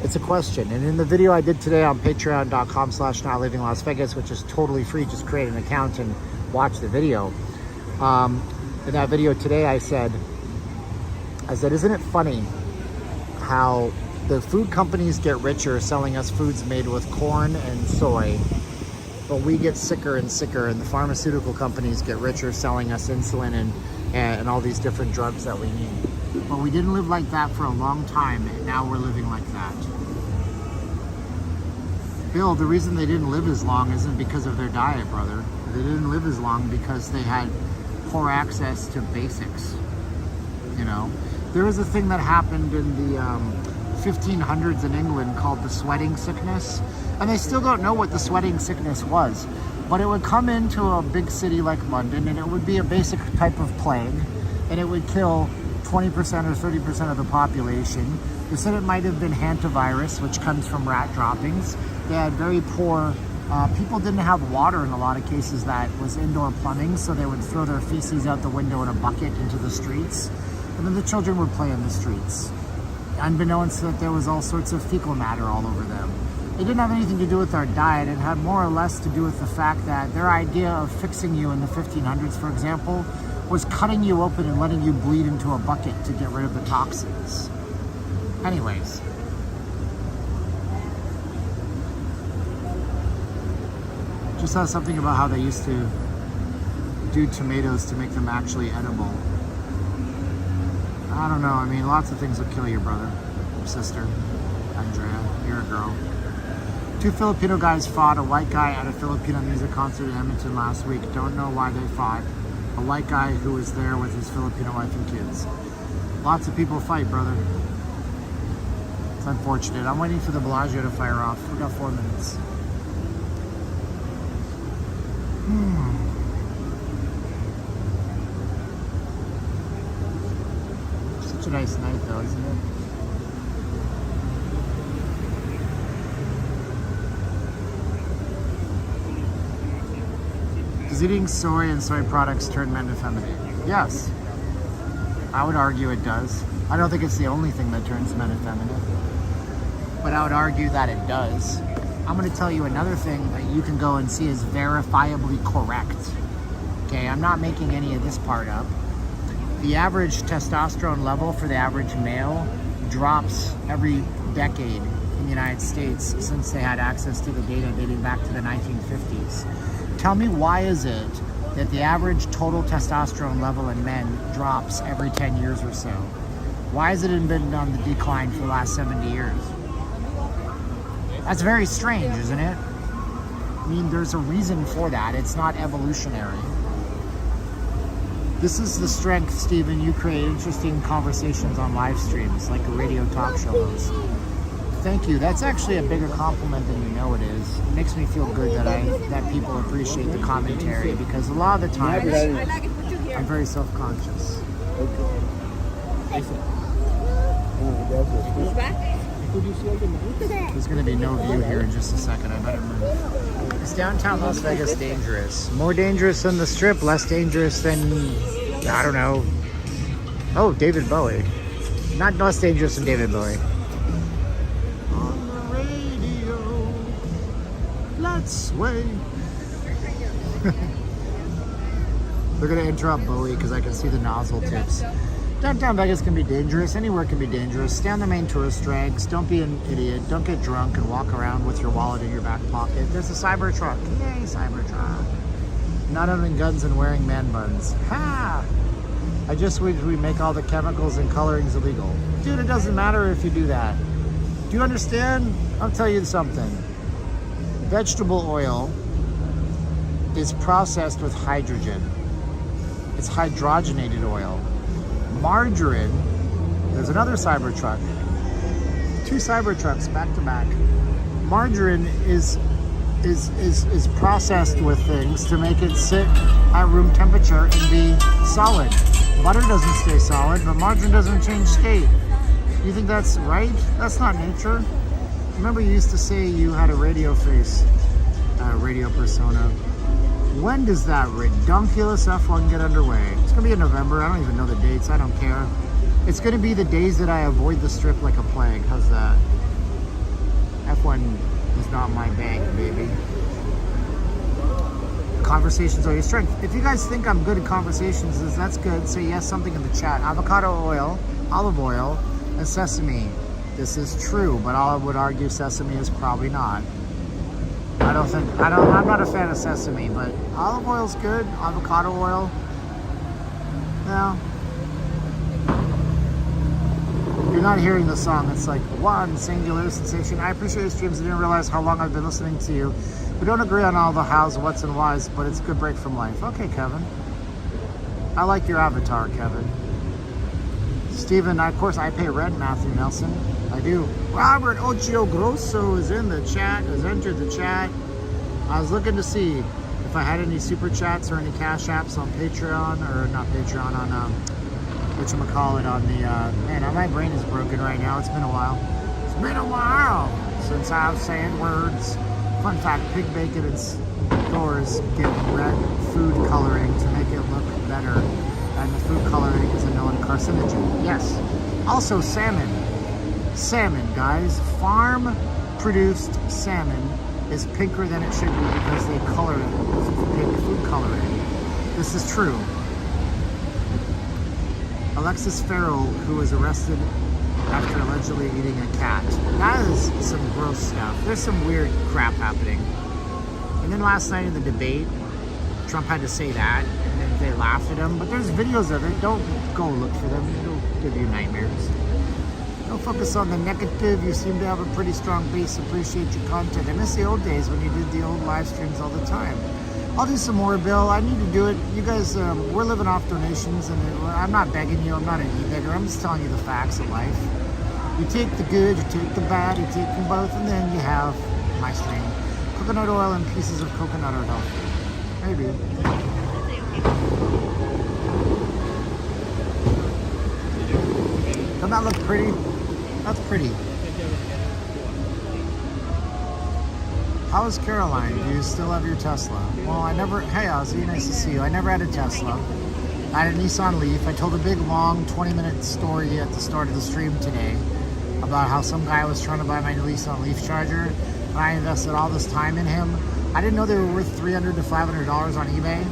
It's a question. And in the video I did today on patreon.com/notleavinglasvegas, which is totally free, just create an account and watch the video. In that video today, I said, isn't it funny how the food companies get richer selling us foods made with corn and soy, but we get sicker and sicker, and the pharmaceutical companies get richer selling us insulin and all these different drugs that we need. But we didn't live like that for a long time, and now we're living like that. Bill, the reason they didn't live as long isn't because of their diet, brother. They didn't live as long because they had poor access to basics. You know, there was a thing that happened in the 1500s in England called the sweating sickness, and they still don't know what the sweating sickness was. But it would come into a big city like London, and it would be a basic type of plague, and it would kill 20% or 30% of the population. They said it might have been hantavirus, which comes from rat droppings. They had very poor, people didn't have water in a lot of cases that was indoor plumbing, so they would throw their feces out the window in a bucket into the streets, and then the children would play in the streets, unbeknownst that there was all sorts of fecal matter all over them. It didn't have anything to do with our diet. It had more or less to do with the fact that their idea of fixing you in the 1500s, for example, was cutting you open and letting you bleed into a bucket to get rid of the toxins. Anyways. Just has something about how they used to do tomatoes to make them actually edible. I don't know. I mean, lots of things will kill your brother, your sister. Andrea, you're a girl. 2 Filipino guys fought a white guy at a Filipino music concert in Edmonton last week. Don't know why they fought. A white guy who was there with his Filipino wife and kids. Lots of people fight, brother. It's unfortunate. I'm waiting for the Bellagio to fire off. We got 4 minutes. Such a nice night though, isn't it? Does eating soy and soy products turn men effeminate? Yes. I would argue it does. I don't think it's the only thing that turns men effeminate. But I would argue that it does. I'm going to tell you another thing that you can go and see is verifiably correct. Okay, I'm not making any of this part up. The average testosterone level for the average male drops every decade in the United States since they had access to the data dating back to the 1950s. Tell me, why is it that the average total testosterone level in men drops every 10 years or so? Why has it been on the decline for the last 70 years? That's very strange, isn't it? I mean, there's a reason for that. It's not evolutionary. This is the strength, Stephen. You create interesting conversations on live streams, like a radio talk show host. Thank you. That's actually a bigger compliment than you know it is. It makes me feel good that people appreciate the commentary, because a lot of the time I'm very self-conscious. There's going to be no view here in just a second. I better move. Is downtown Las Vegas dangerous? More dangerous than the Strip, less dangerous than, I don't know. Oh, David Bowie. Not less dangerous than David Bowie. On the radio, let's sway. They're going to interrupt Bowie because I can see the nozzle tips. Downtown Vegas can be dangerous. Anywhere can be dangerous. Stay on the main tourist drags. Don't be an idiot. Don't get drunk and walk around with your wallet in your back pocket. There's a cyber truck. Yay, cyber truck. Not owning guns and wearing man buns. Ha! I just wish we make all the chemicals and colorings illegal. Dude, it doesn't matter if you do that. Do you understand? I'll tell you something. Vegetable oil is processed with hydrogen. It's hydrogenated oil. Margarine, there's another Cybertruck. 2 Cybertrucks back to back. Margarine is processed with things to make it sit at room temperature and be solid. Butter doesn't stay solid, but margarine doesn't change state. You think that's right? That's not nature. Remember, you used to say you had a radio face, a radio persona. When does that redunculous F1 get underway? It's going to be in November. I don't even know the dates. I don't care. It's going to be the days that I avoid the Strip like a plague. How's that? F1 is not my bag, baby. Conversations are your strength. If you guys think I'm good at conversations, that's good. Say yes, something in the chat. Avocado oil, olive oil, and sesame. This is true, but I would argue sesame is probably not. I'm not a fan of sesame, but olive oil's good. Avocado oil, no. You're not hearing the song. It's like one singular sensation. I appreciate your streams. I didn't realize how long I've been listening to you. We don't agree on all the hows, whats, and whys, but it's a good break from life. Okay, Kevin. I like your avatar, Kevin. Stephen, of course, I pay rent, Matthew Nelson. I do. Robert Ocho Grosso is in the chat, has entered the chat. I was looking to see If I had any super chats or any cash apps on Patreon, or not Patreon, on whatchamacallit, on the man, my brain is broken right now. It's been a while. It's been a while since I've said words. Fun fact, pig bacon and stores get red food coloring to make it look better, and the food coloring is a known carcinogen. Yes. Also salmon. Salmon, guys. Farm produced salmon is pinker than it should be because they color it with pig food coloring. This is true. Alexis Farrell, who was arrested after allegedly eating a cat. That is some gross stuff. There's some weird crap happening. And then last night in the debate, Trump had to say that, and then they laughed at him. But there's videos of it. Don't go look for them. It'll give you nightmares. Don't focus on the negative. You seem to have a pretty strong base. Appreciate your content. I miss the old days when you did the old live streams all the time. I'll do some more, Bill. I need to do it. You guys, we're living off donations, and I'm not begging you. I'm not an e-beggar. I'm just telling you the facts of life. You take the good, you take the bad, you take them both, and then you have my stream. Coconut oil and pieces of coconut are healthy. Maybe. Doesn't that look pretty? That's pretty. How's Caroline? Do you still have your Tesla? Well, hey Ozzy, nice to see you. I never had a Tesla. I had a Nissan Leaf. I told a big, long, 20-minute story at the start of the stream today about how some guy was trying to buy my Nissan Leaf charger, and I invested all this time in him. I didn't know they were worth $300 to $500 on eBay.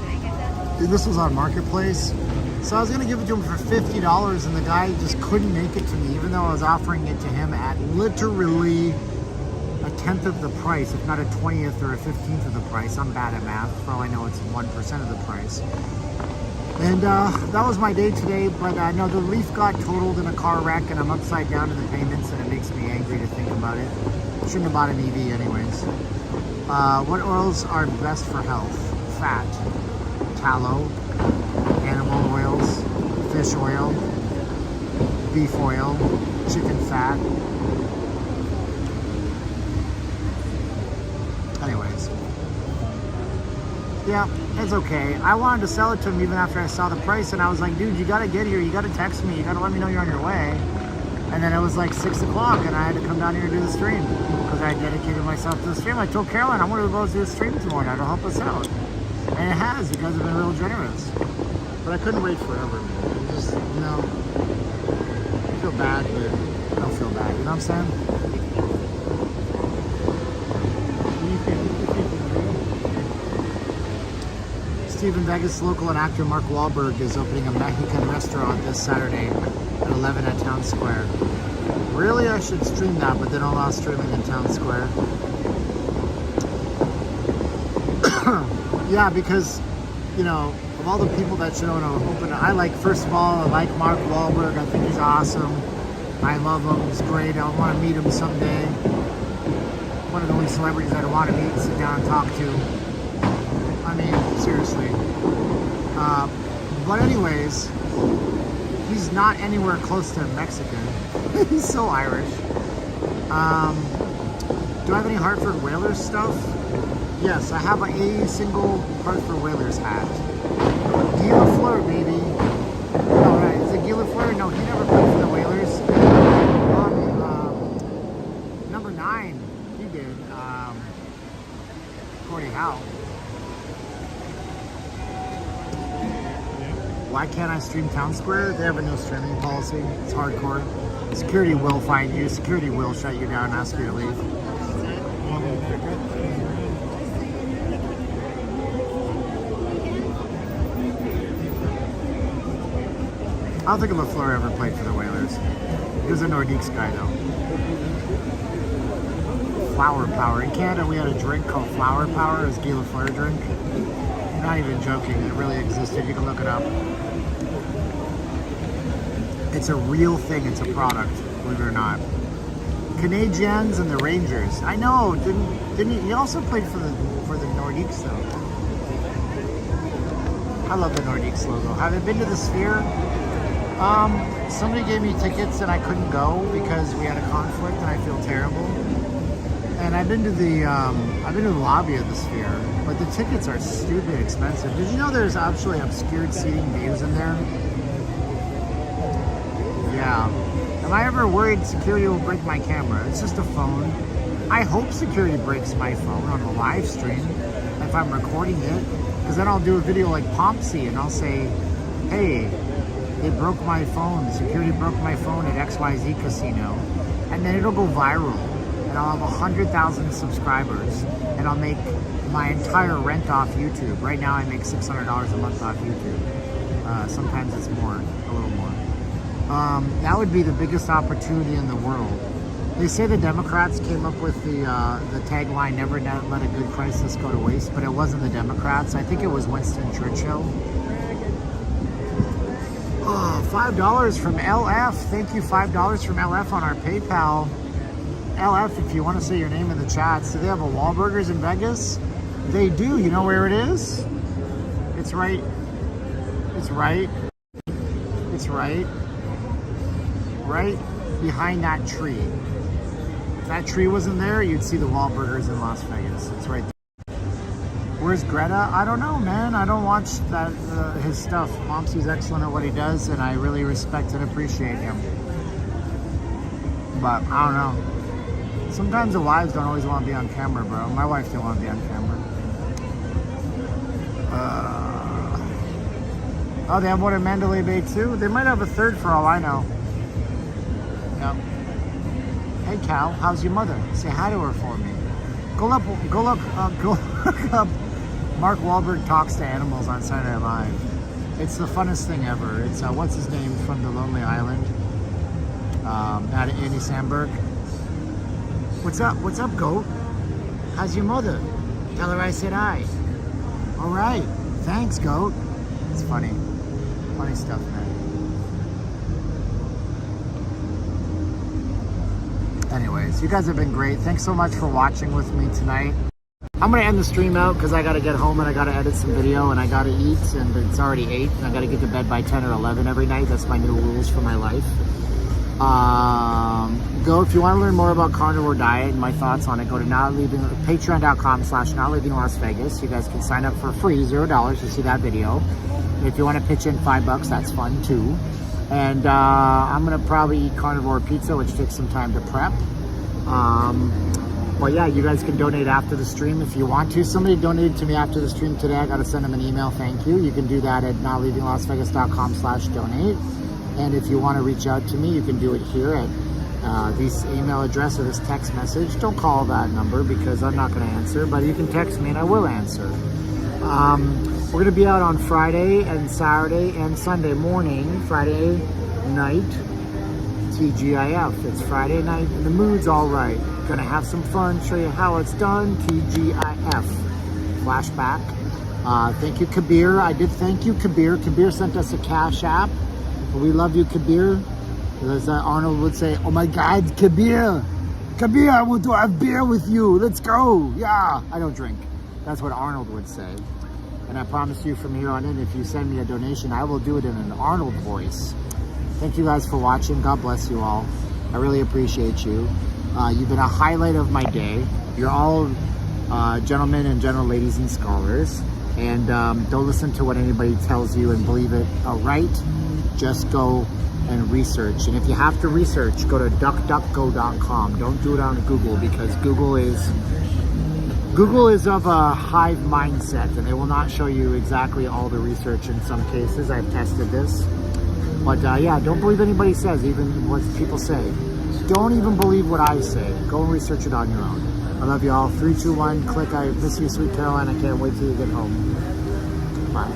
This was on Marketplace. So I was gonna give it to him for $50, and the guy just couldn't make it to me, even though I was offering it to him at literally a 10th of the price, if not a 20th or a 15th of the price. I'm bad at math. For all I know, it's 1% of the price. And that was my day today, but no, the Leaf got totaled in a car wreck, and I'm upside down in the payments, and it makes me angry to think about it. Shouldn't have bought an EV anyways. What oils are best for health? Fat, tallow, animal oils, fish oil, beef oil, chicken fat. Anyways, yeah, it's okay. I wanted to sell it to him even after I saw the price, and I was like, dude, you gotta get here, you gotta text me, you gotta let me know you're on your way. And then it was like 6 o'clock, and I had to come down here and do the stream because I dedicated myself to the stream. I told Caroline I wanted to go do the stream tomorrow night to help us out, and it has. You guys have been real generous, but I couldn't wait forever. It just, you know, I feel bad, but I don't feel bad. You know what I'm saying? Steven Vegas local and actor Mark Wahlberg is opening a Mexican restaurant this Saturday at 11 at Town Square. Really, I should stream that, but they don't allow streaming in Town Square. Yeah, because, you know, of all the people that should open, I like, first of all, I like Mark Wahlberg. I think he's awesome. I love him. He's great. I want to meet him someday. One of the only celebrities I'd want to meet and sit down and talk to. I mean, seriously. But anyways, he's not anywhere close to Mexican. He's so Irish. Do I have any Hartford Whalers stuff? Yes, I have a single Hartford Whalers hat. Guy Lafleur, baby. Oh, right. Is it Guy Lafleur? No, he never played for the Whalers. Number 9, he did. Gordie Howe. Why can't I stream Town Square? They have a no streaming policy. It's hardcore. Security will find you. Security will shut you down and ask you to leave. I don't think Lafleur ever played for the Whalers. He was a Nordiques guy, though. Flower Power. In Canada, we had a drink called Flower Power. It was Guy Lafleur drink. I'm not even joking. It really existed. You can look it up. It's a real thing. It's a product, believe it or not. Canadiens and the Rangers. I know. Didn't he also played for the Nordiques though? I love the Nordiques logo. Have you been to the Sphere? Somebody gave me tickets and I couldn't go because we had a conflict, and I feel terrible. And I've been to the lobby of the Sphere, but the tickets are stupid expensive. Did you know there's actually obscured seating views in there? Yeah. Am I ever worried security will break my camera? It's just a phone. I hope security breaks my phone on the live stream if I'm recording it, because then I'll do a video like Pompsy and I'll say, hey, they broke my phone. Security broke my phone at XYZ Casino. And then it'll go viral. And I'll have 100,000 subscribers. And I'll make my entire rent off YouTube. Right now I make $600 a month off YouTube. Sometimes it's more, a little more. That would be the biggest opportunity in the world. They say the Democrats came up with the tagline, never let a good crisis go to waste, but it wasn't the Democrats. I think it was Winston Churchill. Oh, $5 from LF. Thank you, $5 from LF on our PayPal. LF, if you want to say your name in the chats, do they have a Wahlburgers in Vegas? They do. You know where it is? It's right. It's right. It's right. Right behind that tree. If that tree wasn't there, you'd see the Wahlburgers in Las Vegas. It's right there. Where's Greta? I don't know, man. I don't watch that his stuff. Momsy's excellent at what he does, and I really respect and appreciate him. But I don't know. Sometimes the wives don't always want to be on camera, bro. My wife didn't want to be on camera. Oh, they have one in Mandalay Bay too? They might have a third for all I know. Yep. Hey Cal, how's your mother? Say hi to her for me. Go look up Mark Wahlberg talks to animals on Saturday Night Live. It's the funnest thing ever. It's what's his name from The Lonely Island? Andy Samberg. What's up? What's up, goat? How's your mother? Tell her I said hi. All right. Thanks, goat. It's funny. Funny stuff, man. Anyways, you guys have been great. Thanks so much for watching with me tonight. I'm gonna end the stream out because I gotta get home and I gotta edit some video and I gotta eat, and it's already 8 and I gotta get to bed by 10 or 11 every night. That's my new rules for my life. Go if you want to learn more about carnivore diet and my thoughts on it. Go to patreon.com/notleavinglasvegas. You guys can sign up for free, $0 to see that video. And if you want to pitch in $5, that's fun too. And I'm gonna probably eat carnivore pizza, which takes some time to prep. Well, yeah, you guys can donate after the stream if you want to. Somebody donated to me after the stream today. I got to send them an email. Thank you. You can do that at notleavinglasvegas.com/donate. And if you want to reach out to me, you can do it here at this email address or this text message. Don't call that number because I'm not going to answer, but you can text me and I will answer. We're going to be out on Friday and Saturday and Sunday morning. Friday night, TGIF. It's Friday night and the mood's all right. Gonna have some fun, show you how it's done. TGIF. Flashback. Thank you, Kabir. I did thank you, Kabir. Kabir sent us a Cash App. We love you, Kabir. As Arnold would say, oh my God, Kabir. Kabir, I want to have beer with you. Let's go. Yeah. I don't drink. That's what Arnold would say. And I promise you from here on in, if you send me a donation, I will do it in an Arnold voice. Thank you guys for watching. God bless you all. I really appreciate you. You've been a highlight of my day. You're all gentlemen and gentle ladies and scholars. And don't listen to what anybody tells you and believe it outright. Just go and research. And if you have to research, go to duckduckgo.com. Don't do it on Google because Google is of a hive mindset and they will not show you exactly all the research in some cases. I've tested this. But yeah, don't believe anybody says, even what people say. Don't even believe what I say. Go and research it on your own. I love you all. 3, 2, 1, click. I miss you, sweet Caroline. I can't wait till you get home. Bye.